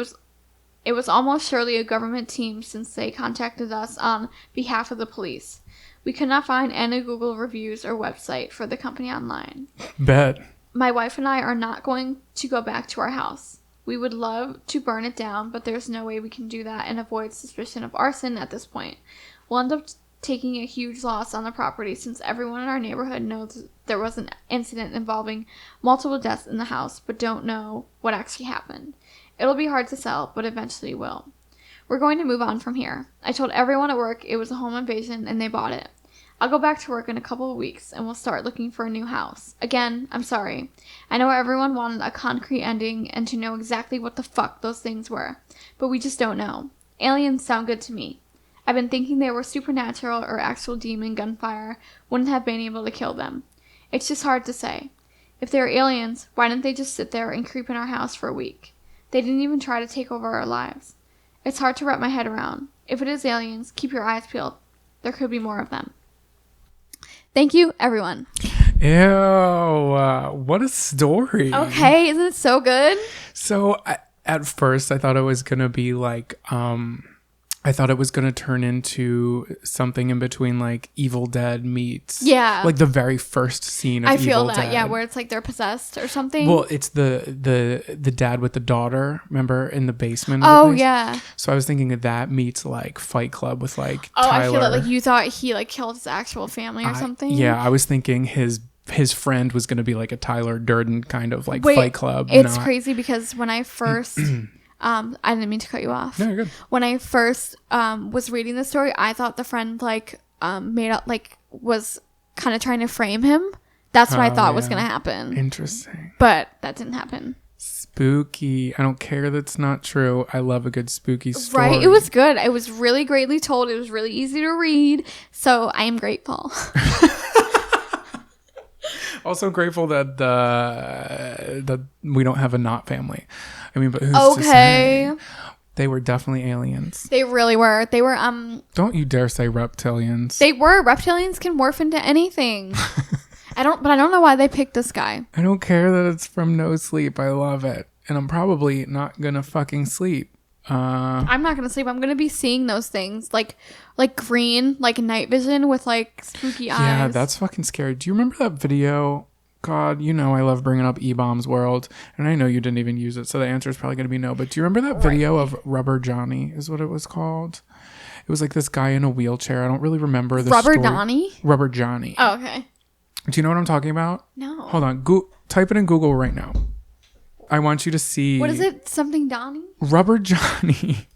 was almost surely a government team since they contacted us on behalf of the police. We could not find any Google reviews or website for the company online. Bet. My wife and I are not going to go back to our house. We would love to burn it down, but there's no way we can do that and avoid suspicion of arson at this point. We'll end up taking a huge loss on the property since everyone in our neighborhood knows there was an incident involving multiple deaths in the house, but don't know what actually happened. It'll be hard to sell, but eventually will. We're going to move on from here. I told everyone at work it was a home invasion and they bought it. I'll go back to work in a couple of weeks and we'll start looking for a new house. Again, I'm sorry. I know everyone wanted a concrete ending and to know exactly what the fuck those things were, but we just don't know. Aliens sound good to me. I've been thinking they were supernatural or actual demon gunfire wouldn't have been able to kill them. It's just hard to say. If they were aliens, why didn't they just sit there and creep in our house for a week? They didn't even try to take over our lives. It's hard to wrap my head around. If it is aliens, keep your eyes peeled. There could be more of them. Thank you, everyone. Ew, what a story. Okay, isn't it so good? So at first I thought it was going to be like, I thought it was going to turn into something in between like Evil Dead meets like the very first scene of Evil Dead. I feel that, yeah, where it's like they're possessed or something. Well, it's the dad with the daughter, remember, in the basement. Oh, yeah. So I was thinking of that meets like Fight Club with like Tyler. I feel that like you thought he like killed his actual family or something. Yeah, I was thinking his friend was going to be like a Tyler Durden kind of like Fight Club. It's crazy because when I first... I didn't mean to cut you off. No, you're good. When I first was reading the story, I thought the friend like made up like was kind of trying to frame him. That's what I thought was gonna happen. Interesting. But that didn't happen. Spooky. I don't care that's not true. I love a good spooky story. Right? It was good. It was really greatly told. It was really easy to read. So I am grateful. Also grateful that that we don't have a not family. I mean, but who's to say? They were definitely aliens. They really were. They were Don't you dare say reptilians. They were. Reptilians can morph into anything. I don't know why they picked this guy. I don't care that it's from No Sleep. I love it. And I'm probably not gonna fucking sleep. I'm not gonna sleep. I'm gonna be seeing those things like green, like night vision with like spooky eyes. Yeah, that's fucking scary. Do you remember that video? God, you know I love bringing up E-Bomb's World, and I know you didn't even use it, so the answer is probably gonna be no. But do you remember that video of Rubber Johnny? Is what it was called. It was like this guy in a wheelchair. I don't really remember the Rubber story. Johnny. Rubber Johnny. Oh, okay. Do you know what I'm talking about? No. Hold on. Type it in Google right now. I want you to see. What is it? Something Donnie? Rubber Johnny.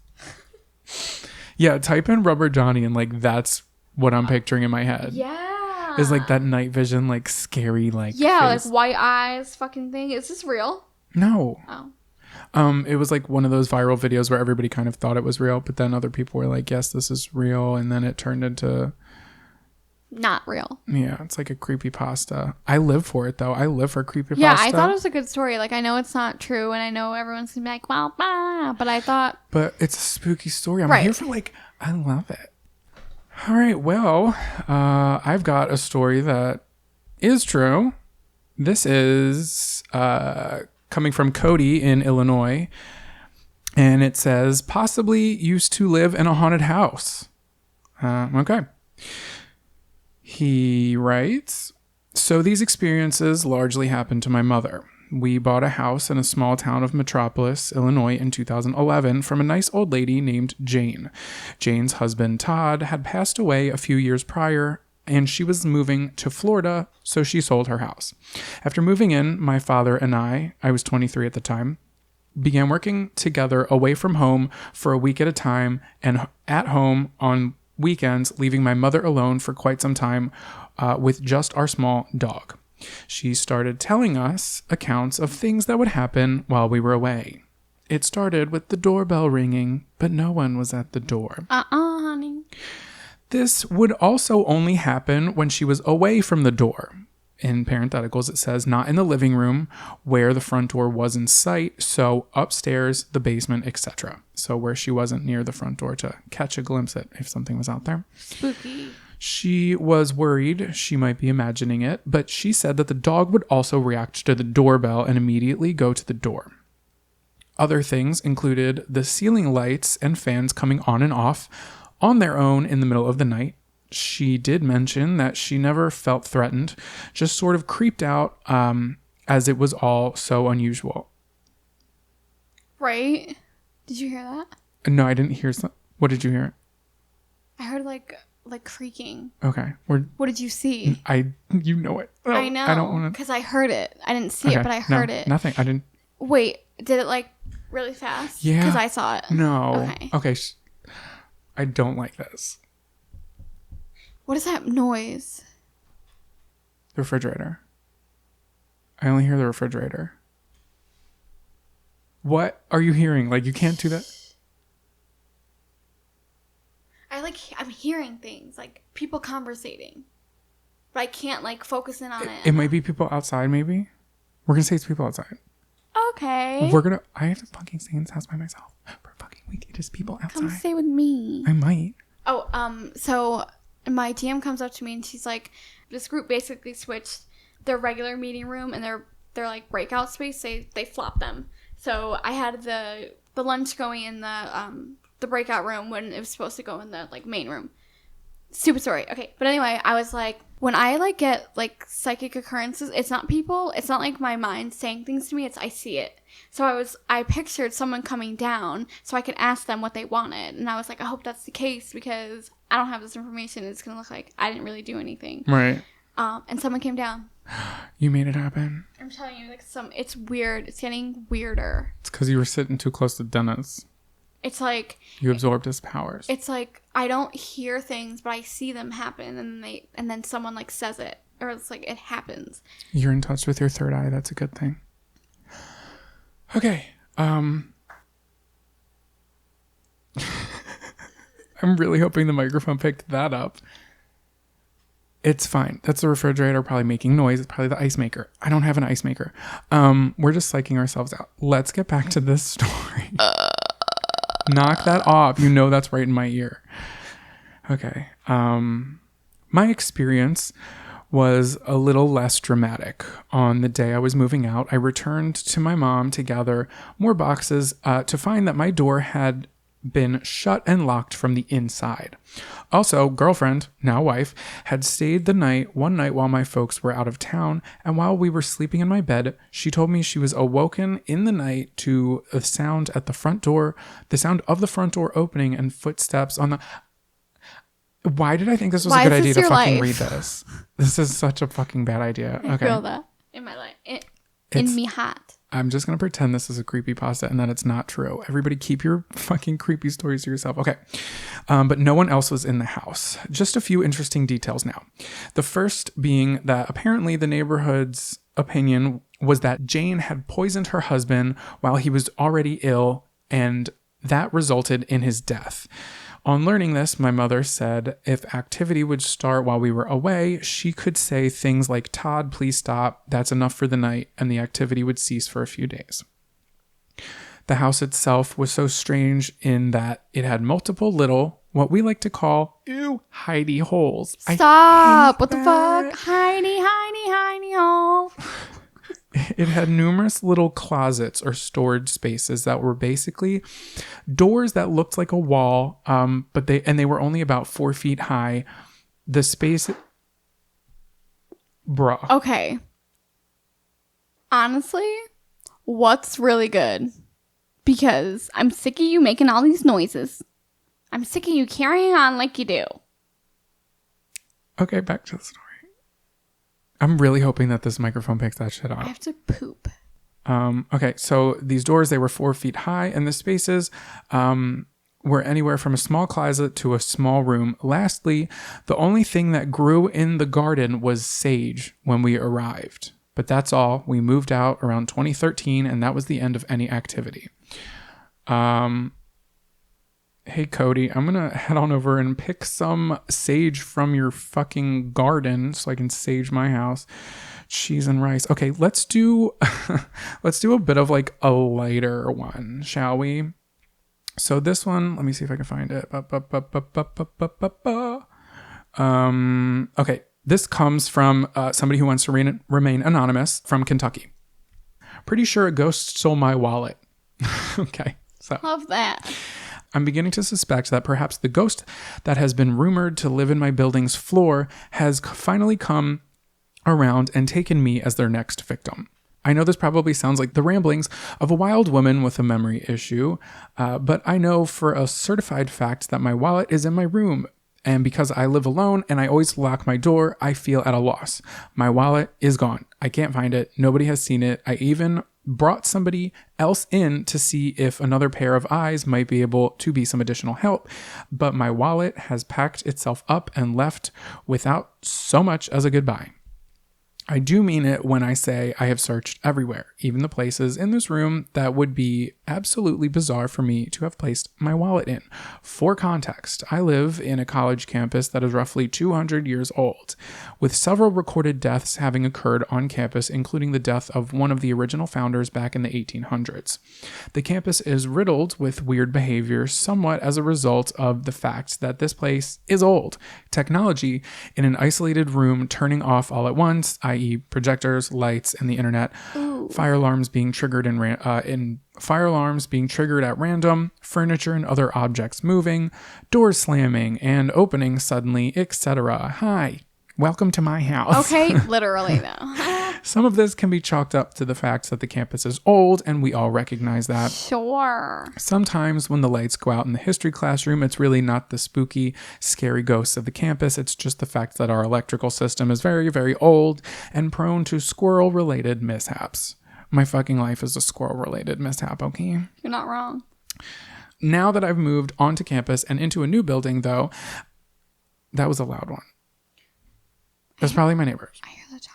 Yeah, type in Rubber Johnny and like that's what I'm picturing in my head. Yeah. Is like that night vision, like scary, like face. Like white eyes fucking thing. Is this real? No. Oh. It was like one of those viral videos where everybody kind of thought it was real, but then other people were like, yes, this is real, and then it turned into not real. Yeah, it's like a creepypasta. I live for it, though. I live for creepypasta. Yeah, I thought it was a good story. Like, I know it's not true, and I know everyone's gonna be like, well, but I thought... But it's a spooky story. I'm here for, like, I love it. All right, well, I've got a story that is true. This is coming from Cody in Illinois, and it says, possibly used to live in a haunted house. Okay. He writes, so these experiences largely happened to my mother. We bought a house in a small town of Metropolis, Illinois in 2011 from a nice old lady named Jane. Jane's husband, Todd, had passed away a few years prior, and she was moving to Florida, so she sold her house. After moving in, my father and I was 23 at the time, began working together away from home for a week at a time and at home on weekends, leaving my mother alone for quite some time with just our small dog. She started telling us accounts of things that would happen while we were away. It started with the doorbell ringing, but no one was at the door. Honey. This would also only happen when she was away from the door. In parentheticals, it says not in the living room where the front door was in sight, so upstairs, the basement, etc. So where she wasn't near the front door to catch a glimpse at if something was out there. Spooky. She was worried she might be imagining it, but she said that the dog would also react to the doorbell and immediately go to the door. Other things included the ceiling lights and fans coming on and off on their own in the middle of the night. She did mention that she never felt threatened, just sort of creeped out as it was all so unusual. Right? Did you hear that? No, I didn't hear. What did you hear? I heard like creaking. Okay. What did you see? You know it. Oh, I know. I don't want to. Because I heard it. I didn't see it, but I heard it. Nothing. I didn't. Wait, did it like really fast? Yeah. Because I saw it. No. Okay. I don't like this. What is that noise? The refrigerator. I only hear the refrigerator. What are you hearing? Like, you can't do that? I'm hearing things, like people conversating. But I can't like focus in on it. It might be people outside, maybe. We're gonna say it's people outside. Okay. I have to fucking stay in this house by myself for a fucking week. It is people outside. Come stay with me. I might. Oh, so my DM comes up to me and she's like, this group basically switched their regular meeting room and their like breakout space. They flopped them. So I had the lunch going in the breakout room when it was supposed to go in the like main room. Stupid story. Okay, but anyway, I was like, when I like get like psychic occurrences, it's not people, it's not like my mind saying things to me, it's I see it. So I pictured someone coming down so I could ask them what they wanted, and I was like, I hope that's the case because I don't have this information. It's gonna look like I didn't really do anything. Right. And someone came down. You made it happen. I'm telling you, like it's weird. It's getting weirder. It's because you were sitting too close to Dennis. It's like you absorbed his powers. It's like I don't hear things, but I see them happen, and then someone like says it, or it's like it happens. You're in touch with your third eye. That's a good thing. Okay. I'm really hoping the microphone picked that up. It's fine. That's the refrigerator probably making noise. It's probably the ice maker. I don't have an ice maker. We're just psyching ourselves out. Let's get back to this story. Knock that off. You know that's right in my ear. Okay. My experience was a little less dramatic. On the day I was moving out, I returned to my mom to gather more boxes to find that my door had been shut and locked from the inside. Also, girlfriend, now wife, had stayed one night while my folks were out of town, and while we were sleeping in my bed, she told me she was awoken in the night to the sound at the front door, the sound of the front door opening and footsteps on the... Why did I think this was a good idea to fucking read this? This is such a fucking bad idea. Okay. I feel that in my life. In me hot. I'm just going to pretend this is a creepypasta and that it's not true. Everybody keep your fucking creepy stories to yourself. Okay. But no one else was in the house. Just a few interesting details now. The first being that apparently the neighborhood's opinion was that Jane had poisoned her husband while he was already ill, and that resulted in his death. On learning this, my mother said if activity would start while we were away, she could say things like, "Todd, please stop. That's enough for the night," and the activity would cease for a few days. The house itself was so strange in that it had multiple little, what we like to call, hidey holes. Stop! What the fuck? Hidey hole. It had numerous little closets or storage spaces that were basically doors that looked like a wall, but they were only about 4 feet high. The space, bruh. Okay. Honestly, what's really good? Because I'm sick of you making all these noises. I'm sick of you carrying on like you do. Okay, back to the story. I'm really hoping that this microphone picks that shit up. I have to poop. Okay, so these doors, they were 4 feet high, and the spaces were anywhere from a small closet to a small room. Lastly, the only thing that grew in the garden was sage when we arrived. But that's all. We moved out around 2013, and that was the end of any activity. Hey, Cody, I'm going to head on over and pick some sage from your fucking garden so I can sage my house. Cheese and rice. Okay, let's do a bit of like a lighter one, shall we? So this one, let me see if I can find it. Okay, this comes from somebody who wants to remain anonymous from Kentucky. Pretty sure a ghost stole my wallet. Okay, so. Love that. I'm beginning to suspect that perhaps the ghost that has been rumored to live in my building's floor has finally come around and taken me as their next victim. I know this probably sounds like the ramblings of a wild woman with a memory issue, but I know for a certified fact that my wallet is in my room. And because I live alone and I always lock my door, I feel at a loss. My wallet is gone. I can't find it. Nobody has seen it. I even brought somebody else in to see if another pair of eyes might be able to be some additional help. But my wallet has packed itself up and left without so much as a goodbye. I do mean it when I say I have searched everywhere, even the places in this room that would be absolutely bizarre for me to have placed my wallet in. For context, I live in a college campus that is roughly 200 years old, with several recorded deaths having occurred on campus, including the death of one of the original founders back in the 1800s. The campus is riddled with weird behavior, somewhat as a result of the fact that this place is old. Technology in an isolated room turning off all at once, i.e. projectors, lights, and the internet. Ooh. Fire alarms being triggered at random, furniture and other objects moving, doors slamming and opening suddenly, etc. Hi, welcome to my house. Okay, literally though. Some of this can be chalked up to the fact that the campus is old, and we all recognize that. Sure. Sometimes when the lights go out in the history classroom, it's really not the spooky, scary ghosts of the campus. It's just the fact that our electrical system is very, very old and prone to squirrel-related mishaps. My fucking life is a squirrel-related mishap, okay? You're not wrong. Now that I've moved onto campus and into a new building, though, that was a loud one. That's probably my neighbors. I hear the talking.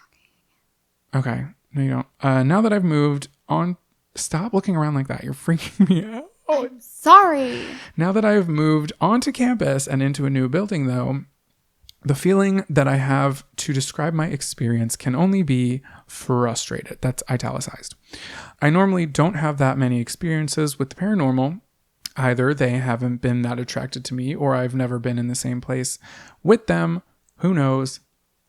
Okay. No, you don't. Now that I've moved on, stop looking around like that. You're freaking me out. Oh, I'm sorry. Now that I've moved onto campus and into a new building, though, the feeling that I have to describe my experience can only be frustrated. That's italicized. I normally don't have that many experiences with the paranormal. Either they haven't been that attracted to me, or I've never been in the same place with them. Who knows?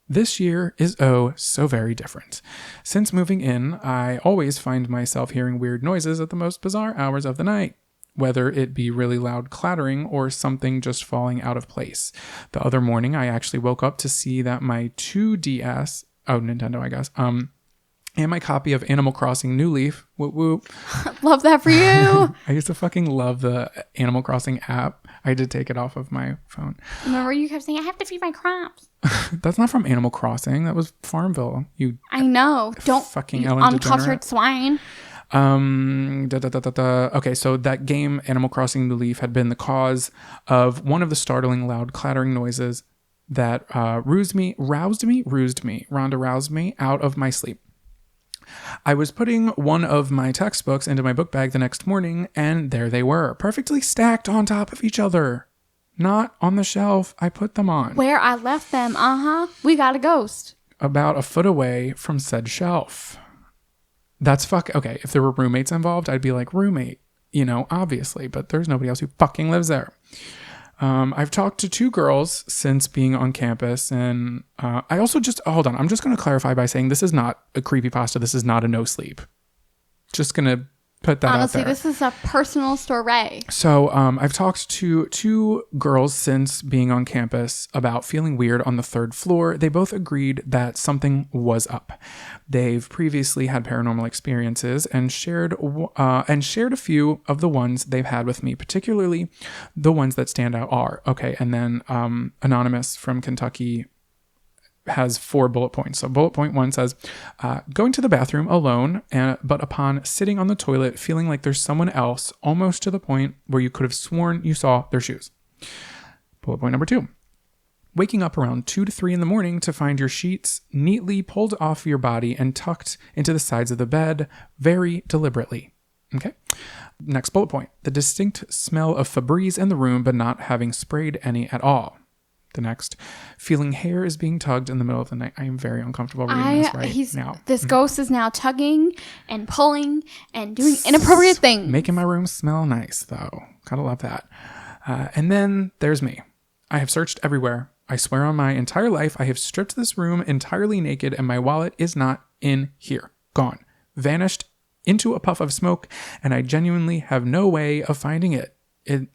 This year is so very different. Since moving in, I always find myself hearing weird noises at the most bizarre hours of the night, whether it be really loud clattering or something just falling out of place. The other morning, I actually woke up to see that my 2DS, Nintendo, I guess, and my copy of Animal Crossing New Leaf, whoop whoop. Love that for you. I used to fucking love the Animal Crossing app. I did take it off of my phone. Remember you kept saying, I have to feed my crops. That's not from Animal Crossing. That was Farmville. I know. Don't fucking you Ellen uncultured swine. Okay, so that game, Animal Crossing New Leaf, had been the cause of one of the startling loud clattering noises that roused me out of my sleep. I was putting one of my textbooks into my book bag the next morning, and there they were, perfectly stacked on top of each other. Not on the shelf I put them on. Where I left them. We got a ghost. About a foot away from said shelf. That's okay. If there were roommates involved, I'd be like, roommate, obviously, but there's nobody else who fucking lives there. I've talked to 2 girls since being on campus, and I also hold on. I'm just going to clarify by saying this is not a creepypasta. This is not a no sleep. Just going to put that out there. Honestly, this is a personal story. So I've talked to 2 girls since being on campus about feeling weird on the 3rd floor. They both agreed that something was up. They've previously had paranormal experiences and shared a few of the ones they've had with me, particularly the ones that stand out are, okay, and then Anonymous from Kentucky has 4 bullet points. So bullet point 1 says, going to the bathroom alone, but upon sitting on the toilet, feeling like there's someone else, almost to the point where you could have sworn you saw their shoes. Bullet point number 2, waking up around 2 to 3 in the morning to find your sheets neatly pulled off your body and tucked into the sides of the bed very deliberately. Okay. Next bullet point, the distinct smell of Febreze in the room, but not having sprayed any at all. The next, feeling hair is being tugged in the middle of the night. I am very uncomfortable reading this now. This ghost is now tugging and pulling and doing inappropriate things. Making my room smell nice, though. Gotta love that. And then there's me. I have searched everywhere. I swear on my entire life, I have stripped this room entirely naked, and my wallet is not in here. Gone. Vanished into a puff of smoke, and I genuinely have no way of finding it.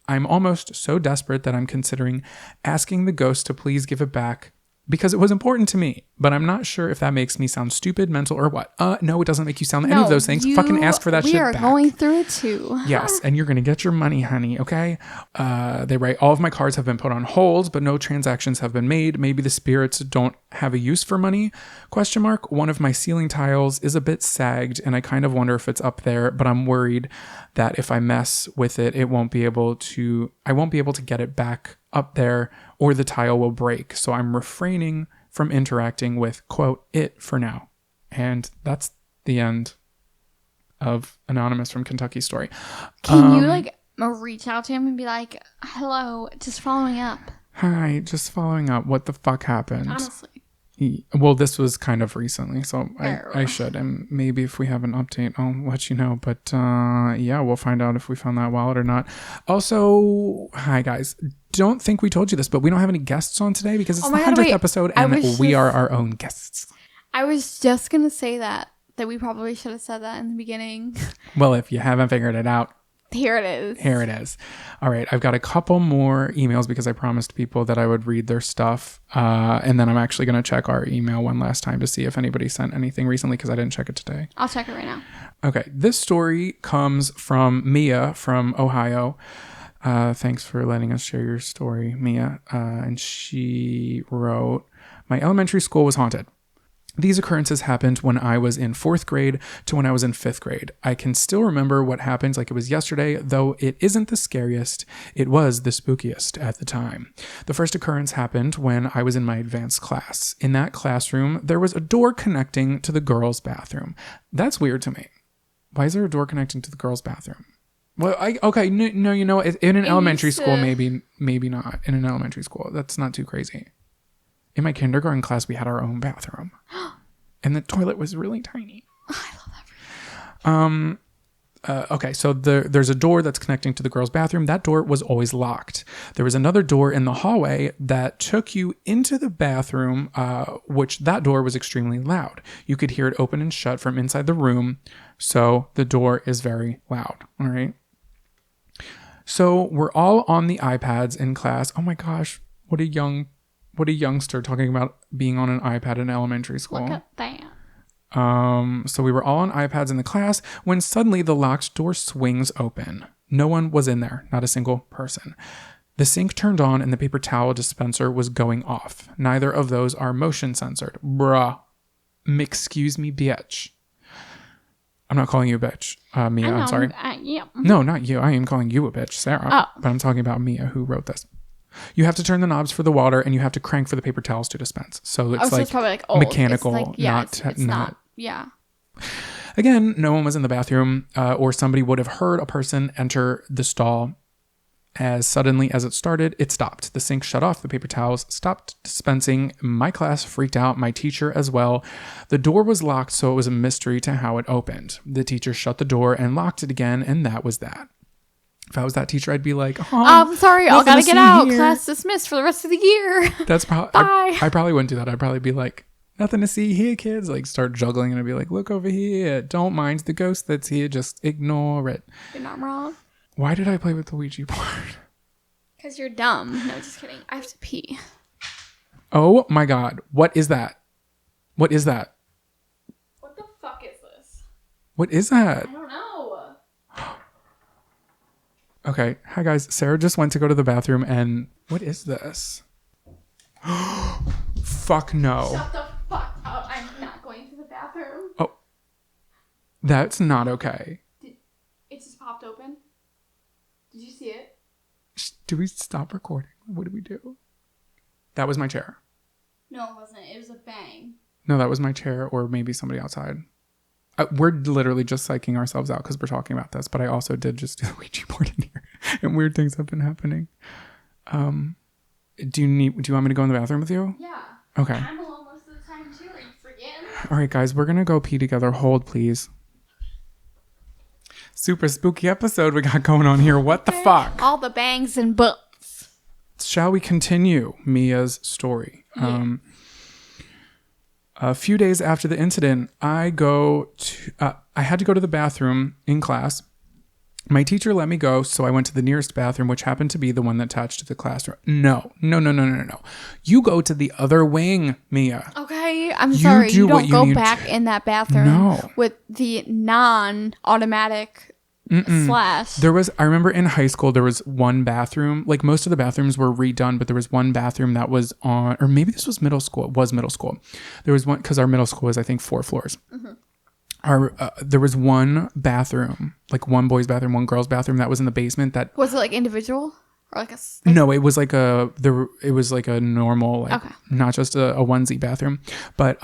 I'm almost so desperate that I'm considering asking the ghost to please give it back because it was important to me, but I'm not sure if that makes me sound stupid, mental, or what. No, it doesn't make you sound any of those things. Fucking ask for that shit back. We are going through it too. Yes, and you're going to get your money, honey, okay? They write, all of my cards have been put on hold, but no transactions have been made. Maybe the spirits don't have a use for money? ? One of my ceiling tiles is a bit sagged, and I kind of wonder if it's up there, but I'm worried that if I mess with it, I won't be able to get it back up there, or the tile will break. So I'm refraining from interacting with, quote, it for now. And that's the end of Anonymous from Kentucky's story. Can you reach out to him and be like, hello, just following up? Hi, just following up. What the fuck happened? Honestly. Well, this was kind of recently, so I should. And maybe if we have an update, I'll let you know. But yeah, we'll find out if we found that wallet or not. Also, hi guys. Don't think we told you this, but we don't have any guests on today because it's the 100th episode and we are our own guests. I was just going to say that we probably should have said that in the beginning. Well, if you haven't figured it out, here it is. Here it is. All right. I've got a couple more emails because I promised people that I would read their stuff. And then I'm actually going to check our email one last time to see if anybody sent anything recently because I didn't check it today. I'll check it right now. Okay. This story comes from Mia from Ohio. Thanks for letting us share your story, Mia. And she wrote, my elementary school was haunted. These occurrences happened when I was in 4th grade to when I was in 5th grade. I can still remember what happened like it was yesterday, though it isn't the scariest. It was the spookiest at the time. The first occurrence happened when I was in my advanced class. In that classroom, there was a door connecting to the girls' bathroom. That's weird to me. Why is there a door connecting to the girls' bathroom? Well, no, you know, in an elementary school, maybe not. In an elementary school, that's not too crazy. In my kindergarten class, we had our own bathroom. And the toilet was really tiny. I love that. Okay, so there's a door that's connecting to the girls' bathroom. That door was always locked. There was another door in the hallway that took you into the bathroom, which that door was extremely loud. You could hear it open and shut from inside the room. So the door is very loud. All right. So we're all on the iPads in class. Oh my gosh, what a youngster talking about being on an iPad in elementary school. Look at that. So we were all on iPads in the class when suddenly the locked door swings open. No one was in there, not a single person. The sink turned on and the paper towel dispenser was going off. Neither of those are motion censored. Bruh. Excuse me, bitch. I'm not calling you a bitch, Mia. I'm sorry. Yeah. No, not you. I am calling you a bitch, Sarah. Oh. But I'm talking about Mia, who wrote this. You have to turn the knobs for the water, and you have to crank for the paper towels to dispense. So it's so like, it's probably like old. mechanical, It's like, yeah, it's not. Yeah. Again, no one was in the bathroom, or somebody would have heard a person enter the stall As suddenly as it started, it stopped. The sink shut off. The paper towels stopped dispensing. My class freaked out. My teacher as well. The door was locked, so it was a mystery to how it opened. The teacher shut the door and locked it again, and that was that. If I was that teacher, I'd be like, "Oh, I'm sorry, I gotta get out. Here. Class dismissed for the rest of the year." That's probably. Bye. I probably wouldn't do that. I'd probably be like, "Nothing to see here, kids." Like start juggling, and I'd be like, "Look over here. Don't mind the ghost that's here. Just ignore it." You're not wrong. Why did I play with the Ouija board? Because you're dumb. No, just kidding. I have to pee. Oh my God. What is that? What is that? What the fuck is this? What is that? I don't know. Okay. Hi, guys. Sarah just went to go to the bathroom and what is this? Fuck no. Shut the fuck up. I'm not going to the bathroom. Oh. That's not okay. It just popped open. Did you see it? Do we stop recording? What do we do? That was my chair. No, it wasn't. It was a bang. No, that was my chair or maybe somebody outside. We're literally just psyching ourselves out because we're talking about this, but I also did just do the Ouija board in here and weird things have been happening. Do you want me to go in the bathroom with you? Yeah. Okay. I'm alone most of the time too. Are you forgetting? All right, guys, we're going to go pee together. Hold, please. Super spooky episode we got going on here. What the fuck? All the bangs and books. Shall we continue Mia's story? Yeah. A few days after the incident, I had to go to the bathroom in class. My teacher let me go, so I went to the nearest bathroom, which happened to be the one that attached to the classroom. No. You go to the other wing, Mia. Okay, I'm sorry. You don't go back in that bathroom No. with the non-automatic slash. I remember in high school, there was one bathroom, like most of the bathrooms were redone, but there was one bathroom that was on, or maybe this was middle school. It was middle school. There was one, because our middle school was, I think, 4 floors. Mm-hmm. There was one bathroom, like one boy's bathroom, one girl's bathroom that was in the basement. That was it like individual or like a? No, it was like it was like a normal, like okay. Not just a onesie bathroom, but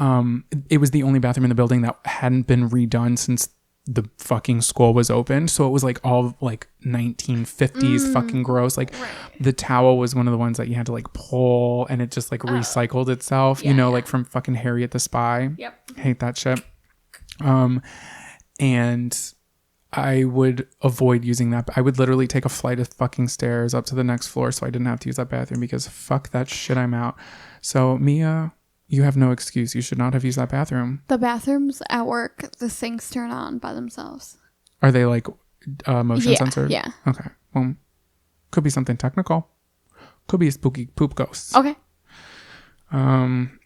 it was the only bathroom in the building that hadn't been redone since the fucking school was open. So it was like all like 1950s fucking gross. Like right. The towel was one of the ones that you had to like pull, and it just like recycled itself. Yeah, like from fucking Harriet the Spy. Yep. Hate that shit. And I would avoid using that. I would literally take a flight of fucking stairs up to the next floor so I didn't have to use that bathroom because fuck that shit, I'm out. So Mia, you have no excuse. You should not have used that bathroom. The bathrooms at work, the sinks turn on by themselves. Are they like motion censored? Yeah. Okay. Well, could be something technical. Could be a spooky poop ghost. Okay.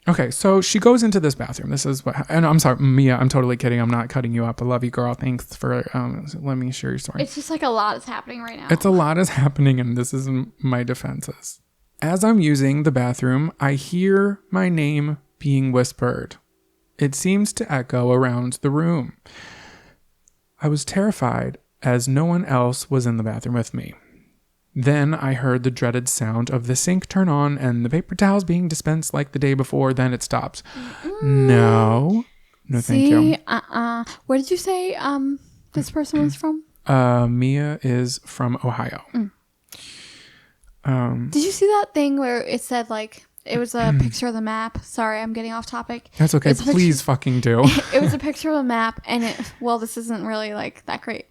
Okay, so she goes into this bathroom. This is what, and I'm sorry, Mia, I'm totally kidding. I'm not cutting you up. I love you, girl. Thanks for letting me share your story. It's just like a lot is happening right now. It's a lot is happening, and this is my defenses. As I'm using the bathroom, I hear my name being whispered. It seems to echo around the room. I was terrified as no one else was in the bathroom with me. Then I heard the dreaded sound of the sink turn on and the paper towels being dispensed like the day before. Then it stopped. No, thank you. Where did you say this person was from? Mia is from Ohio. Did you see that thing where it said like it was a picture of the map? Sorry, I'm getting off topic. That's okay. Please fucking do. It was a picture of a map, and this isn't really like that great.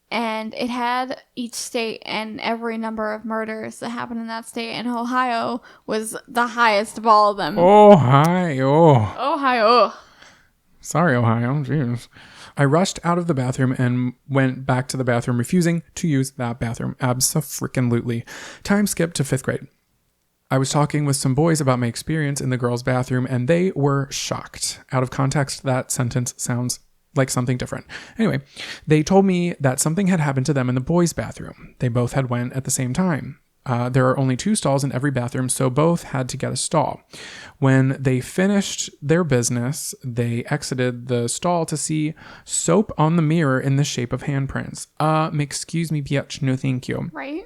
And it had each state and every number of murders that happened in that state. And Ohio was the highest of all of them. Ohio. Sorry, Ohio. Jeez. I rushed out of the bathroom and went back to the bathroom, refusing to use that bathroom. Abso-freaking-lutely. Time skipped to 5th grade. I was talking with some boys about my experience in the girls' bathroom, and they were shocked. Out of context, that sentence sounds like something different. Anyway, they told me that something had happened to them in the boys' bathroom. They both had went at the same time. There are only 2 stalls in every bathroom, so both had to get a stall. When they finished their business, they exited the stall to see soap on the mirror in the shape of handprints. Excuse me, bitch, no thank you. Right?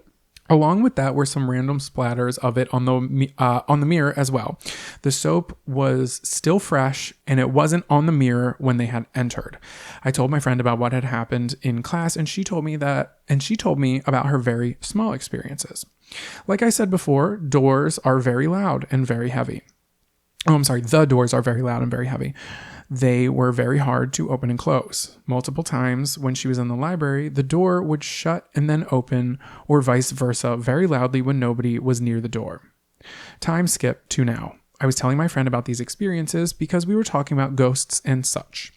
Along with that were some random splatters of it on the mirror as well. The soap was still fresh and it wasn't on the mirror when they had entered. I told my friend about what had happened in class and she told me about her very small experiences. Like I said before, doors are very loud and very heavy. Oh, I'm sorry. The doors are very loud and very heavy. They were very hard to open and close. Multiple times when she was in the library, the door would shut and then open, or vice versa, very loudly when nobody was near the door. Time skip to now. I was telling my friend about these experiences because we were talking about ghosts and such.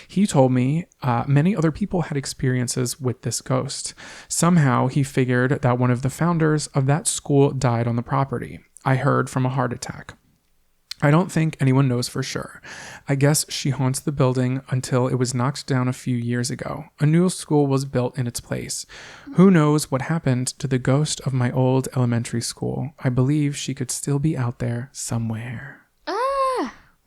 He told me many other people had experiences with this ghost. Somehow he figured that one of the founders of that school died on the property. I heard from a heart attack. I don't think anyone knows for sure. I guess she haunts the building until it was knocked down a few years ago. A new school was built in its place. Who knows what happened to the ghost of my old elementary school? I believe she could still be out there somewhere.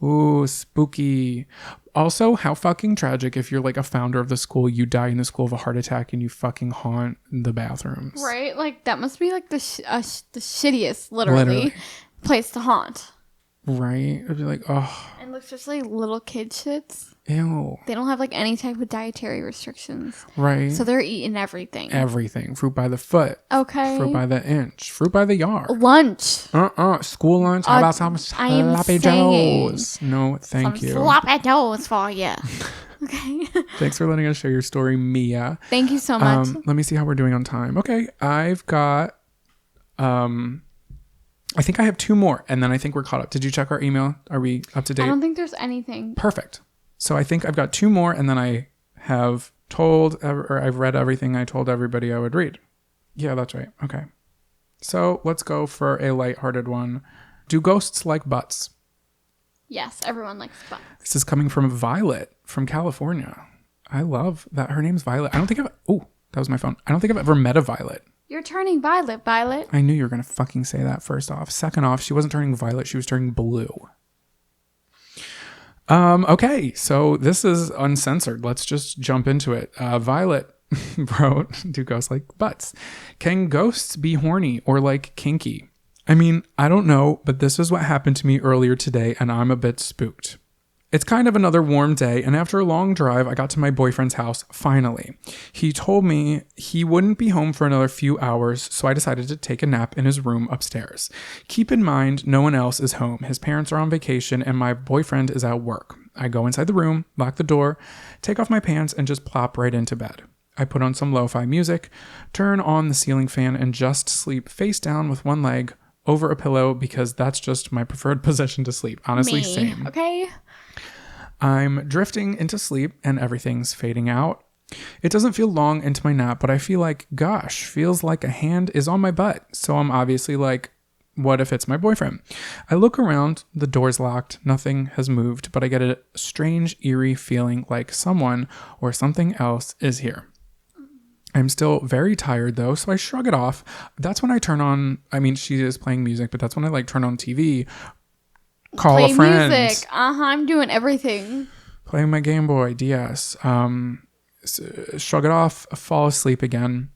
Ooh, spooky. Also, how fucking tragic if you're like a founder of the school, you die in the school of a heart attack and you fucking haunt the bathrooms. Right? Like, that must be like the shittiest, literally, place to haunt. Right? It'd be like, oh. And looks just like little kid shits. Ew. They don't have like any type of dietary restrictions. Right. So they're eating everything. Everything. Fruit by the foot. Okay. Fruit by the inch. Fruit by the yard. Lunch. School lunch. How about some sloppy joes? No, thank you. Sloppy joes for you. Okay. Thanks for letting us share your story, Mia. Thank you so much. Let me see how we're doing on time. Okay. I've got... I think I have 2 more, and then I think we're caught up. Did you check our email? Are we up to date? I don't think there's anything. Perfect. So I think I've got 2 more, and then I have I've read everything I told everybody I would read. Yeah, that's right. Okay. So let's go for a lighthearted one. Do ghosts like butts? Yes, everyone likes butts. This is coming from Violet from California. I love that her name's Violet. That was my phone. I don't think I've ever met a Violet. You're turning violet, Violet. I knew you were going to fucking say that first off. Second off, she wasn't turning violet. She was turning blue. Okay, so this is uncensored. Let's just jump into it. Violet wrote, do ghosts like butts? Can ghosts be horny or like kinky? I mean, I don't know, but this is what happened to me earlier today, and I'm a bit spooked. It's kind of another warm day, and after a long drive, I got to my boyfriend's house, finally. He told me he wouldn't be home for another few hours, so I decided to take a nap in his room upstairs. Keep in mind, no one else is home. His parents are on vacation, and my boyfriend is at work. I go inside the room, lock the door, take off my pants, and just plop right into bed. I put on some lo-fi music, turn on the ceiling fan, and just sleep face down with one leg over a pillow because that's just my preferred position to sleep. Honestly, same. Okay. I'm drifting into sleep and everything's fading out. It doesn't feel long into my nap, but I feel like, feels like a hand is on my butt. So I'm obviously like, what if it's my boyfriend? I look around, the door's locked, nothing has moved, but I get a strange, eerie feeling like someone or something else is here. I'm still very tired though, so I shrug it off. That's when I she is playing music, but that's when I turn on TV. Call a friend. Play music. I'm doing everything. Playing my Game Boy DS. Shrug it off, fall asleep again.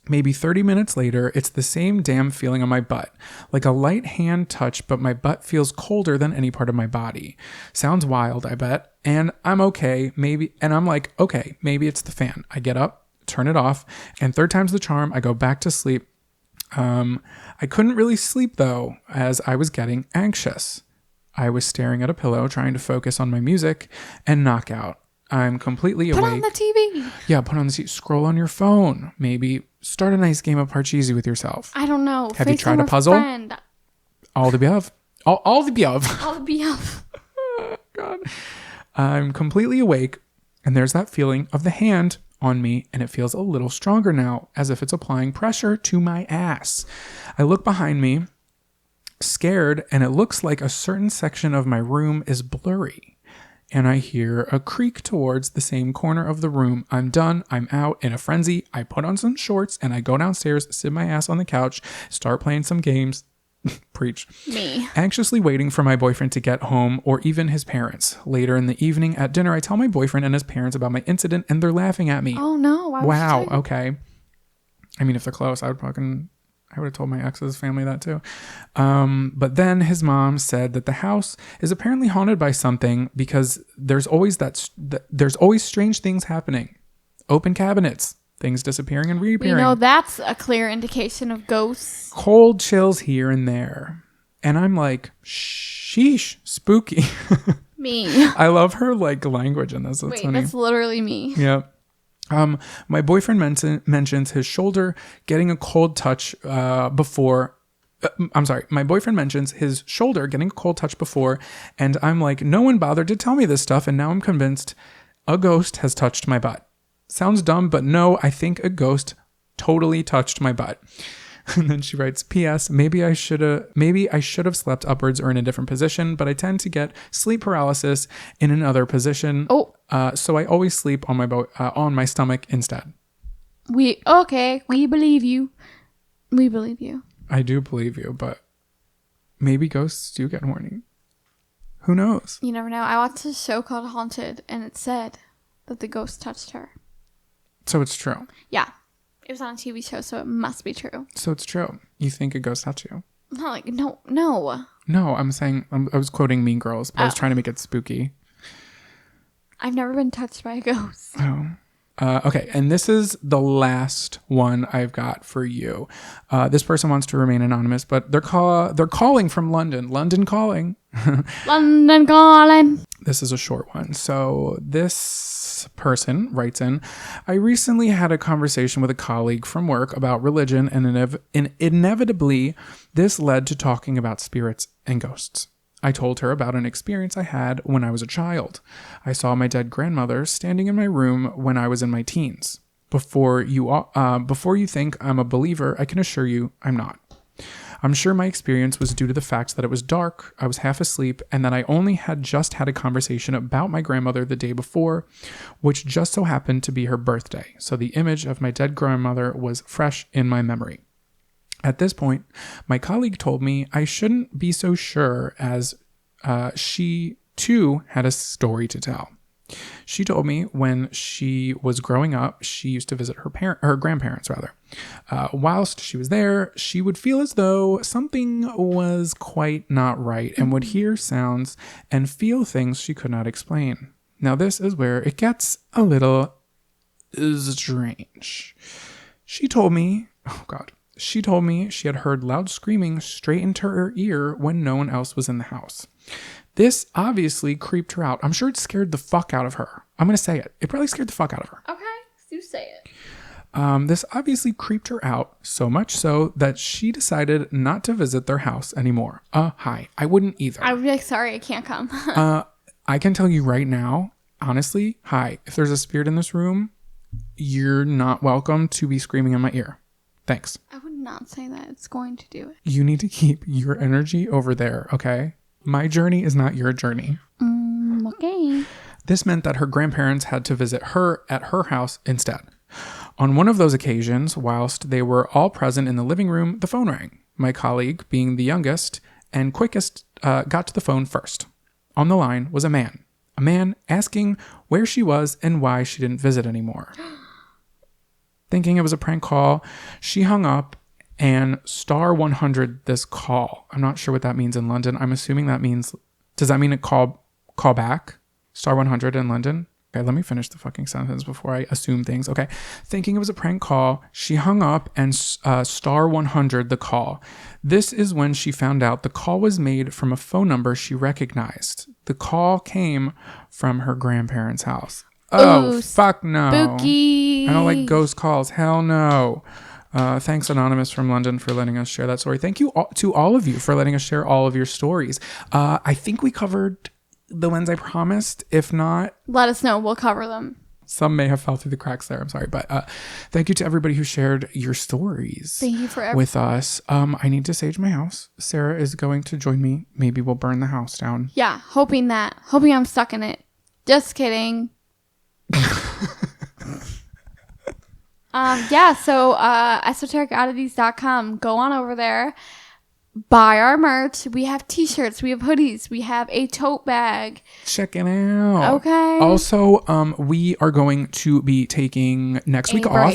Maybe 30 minutes later, it's the same damn feeling on my butt. Like a light hand touch, but my butt feels colder than any part of my body. Sounds wild, I bet. And I'm okay, maybe. And I'm like, okay, maybe it's the fan. I get up, turn it off, and third time's the charm. I go back to sleep. I couldn't really sleep though, as I was getting anxious. I was staring at a pillow, trying to focus on my music, and knock out. I'm completely awake. Put on the TV. Yeah, put on the TV. Scroll on your phone. Maybe start a nice game of Parcheesi with yourself. I don't know. Have you tried a puzzle? All the above. All the above. All the above. God. I'm completely awake, and there's that feeling of the hand on me, and it feels a little stronger now, as if it's applying pressure to my ass. I look behind me, scared, and it looks like a certain section of my room is blurry. And I hear a creak towards the same corner of the room. I'm done. I'm out in a frenzy. I put on some shorts and I go downstairs, sit my ass on the couch, start playing some games. Preach. Me. Anxiously waiting for my boyfriend to get home or even his parents. Later in the evening at dinner, I tell my boyfriend and his parents about my incident and they're laughing at me. Oh no. Wow. Okay. I mean, if they're close, I I would have told my ex's family that too. But then his mom said that the house is apparently haunted by something because there's always there's always strange things happening. Open cabinets, things disappearing and reappearing. We know that's a clear indication of ghosts. Cold chills here and there. And I'm like, sheesh, spooky. Me. I love her like language in this. Wait, funny. That's literally me. Yep. My boyfriend mentions his shoulder getting a cold touch before. My boyfriend mentions his shoulder getting a cold touch before, and I'm like, no one bothered to tell me this stuff, and now I'm convinced a ghost has touched my butt. Sounds dumb, but no, I think a ghost totally touched my butt. And then she writes, P.S. Maybe I should have slept upwards or in a different position, but I tend to get sleep paralysis in another position. Oh. So I always sleep on my stomach instead. We believe you. We believe you. I do believe you, but maybe ghosts do get horny. Who knows? You never know. I watched a show called Haunted, and it said that the ghost touched her. So it's true. Yeah. It was on a TV show, so it must be true. So it's true. You think a ghost touched you? No. No, I'm saying, I was quoting Mean Girls, but I was trying to make it spooky. I've never been touched by a ghost. Oh. Okay, and this is the last one I've got for you. This person wants to remain anonymous, but they're calling from London. London calling. London calling. This is a short one. So this person writes in, I recently had a conversation with a colleague from work about religion, and inevitably this led to talking about spirits and ghosts. I told her about an experience I had when I was a child. I saw my dead grandmother standing in my room when I was in my teens. Before you think I'm a believer, I can assure you I'm not. I'm sure my experience was due to the fact that it was dark, I was half asleep, and that I only had just had a conversation about my grandmother the day before, which just so happened to be her birthday. So the image of my dead grandmother was fresh in my memory. At this point, my colleague told me I shouldn't be so sure, as she too had a story to tell. She told me when she was growing up, she used to visit her grandparents. Whilst she was there, she would feel as though something was quite not right and would hear sounds and feel things she could not explain. Now this is where it gets a little strange. She told me she had heard loud screaming straight into her ear when no one else was in the house. This obviously creeped her out. I'm sure it scared the fuck out of her. I'm going to say it. It probably scared the fuck out of her. Okay, you say it. This obviously creeped her out, so much so that she decided not to visit their house anymore. Hi. I wouldn't either. I would be like, sorry, I can't come. I can tell you right now, honestly, hi. If there's a spirit in this room, you're not welcome to be screaming in my ear. Thanks. I would not say that. It's going to do it. You need to keep your energy over there, okay? My journey is not your journey. Okay. This meant that her grandparents had to visit her at her house instead. On one of those occasions, whilst they were all present in the living room, the phone rang. My colleague, being the youngest and quickest, got to the phone first. On the line was a man. A man asking where she was and why she didn't visit anymore. Thinking it was a prank call, she hung up and star 100 this call. I'm not sure what that means in London. I'm assuming that means, does that mean a call back? Star 100 in London? Okay, let me finish the fucking sentence before I assume things. Okay, thinking it was a prank call, she hung up and star 100 the call. This is when she found out the call was made from a phone number she recognized. The call came from her grandparents' house. Oh, fuck no. Spooky. I don't like ghost calls. Hell no. Thanks, Anonymous from London, for letting us share that story. Thank you to all of you for letting us share all of your stories. I think we covered the ones I promised. If not, let us know. We'll cover them. Some may have fell through the cracks there. I'm sorry. But thank you to everybody who shared your stories. Thank you for with us. I need to sage my house. Sarah is going to join me. Maybe we'll burn the house down. Yeah, hoping I'm stuck in it. Just kidding. So esotericoddities.com, go on over there, buy our merch. We have t-shirts, we have hoodies, we have a tote bag. Check it out. Okay. Also, we are going to be taking next week off,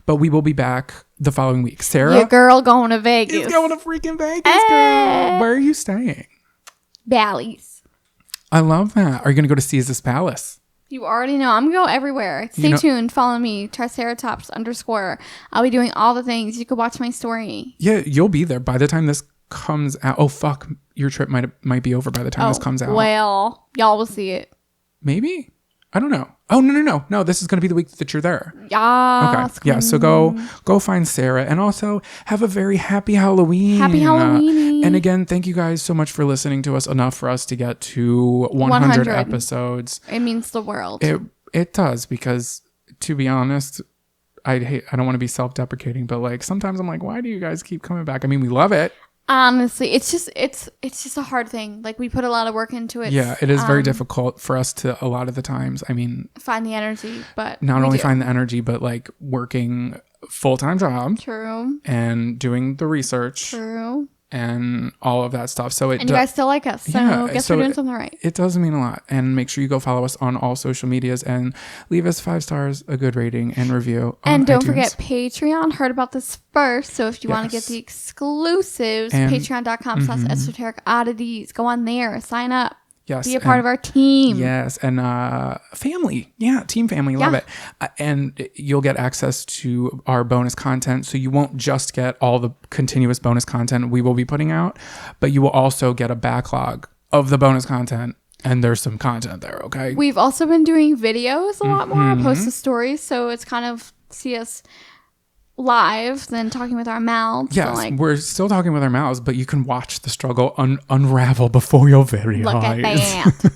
but we will be back the following week. Sarah, your girl going to Vegas. Is going to freaking Vegas, girl. Where are you staying? Bally's. I love that. Are you going to go to Caesar's Palace? You already know. I'm going to go everywhere. Stay tuned. Follow me. Triceratops _ I'll be doing all the things. You can watch my story. Yeah, you'll be there by the time this comes out. Oh, fuck. Your trip might be over by the time this comes out. Well, y'all will see it. Maybe? I don't know. Oh, no. No, this is going to be the week that you're there. Yeah. Okay. Yeah, so go find Sarah. And also have a very happy Halloween. Happy Halloween. And again, thank you guys so much for listening to us enough for us to get to 100 episodes. It means the world. It does, because to be honest, I don't want to be self-deprecating, but like sometimes I'm like, why do you guys keep coming back? I mean, we love it. Honestly, it's just a hard thing. Like, we put a lot of work into it. Yeah, it is very difficult for us to, a lot of the times. I mean, find the energy, but not only find the energy, but like working full-time job. True. And doing the research. True. And all of that stuff. So you guys still like us, so guess we're doing something right. It does mean a lot. And make sure you go follow us on all social medias and leave us 5 stars, a good rating, and review. And don't forget Patreon. Heard about this first, so if you want to get the exclusives, patreon.com/esoteric oddities. Go on there, sign up. Yes. Be a part of our team. Yes. And family. Yeah. Team family. Love it. And you'll get access to our bonus content. So you won't just get all the continuous bonus content we will be putting out, but you will also get a backlog of the bonus content. And there's some content there. Okay. We've also been doing videos a lot more. I post the stories. So it's kind of see us live than talking with our mouths. Yes, so we're still talking with our mouths, but you can watch the struggle unravel before your very Look eyes. At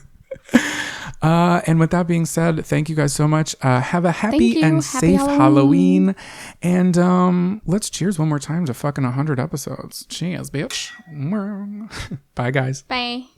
that. And with that being said, thank you guys so much. Have a happy and safe Halloween. And let's cheers one more time to fucking 100 episodes. Cheers, bitch. Bye, guys. Bye.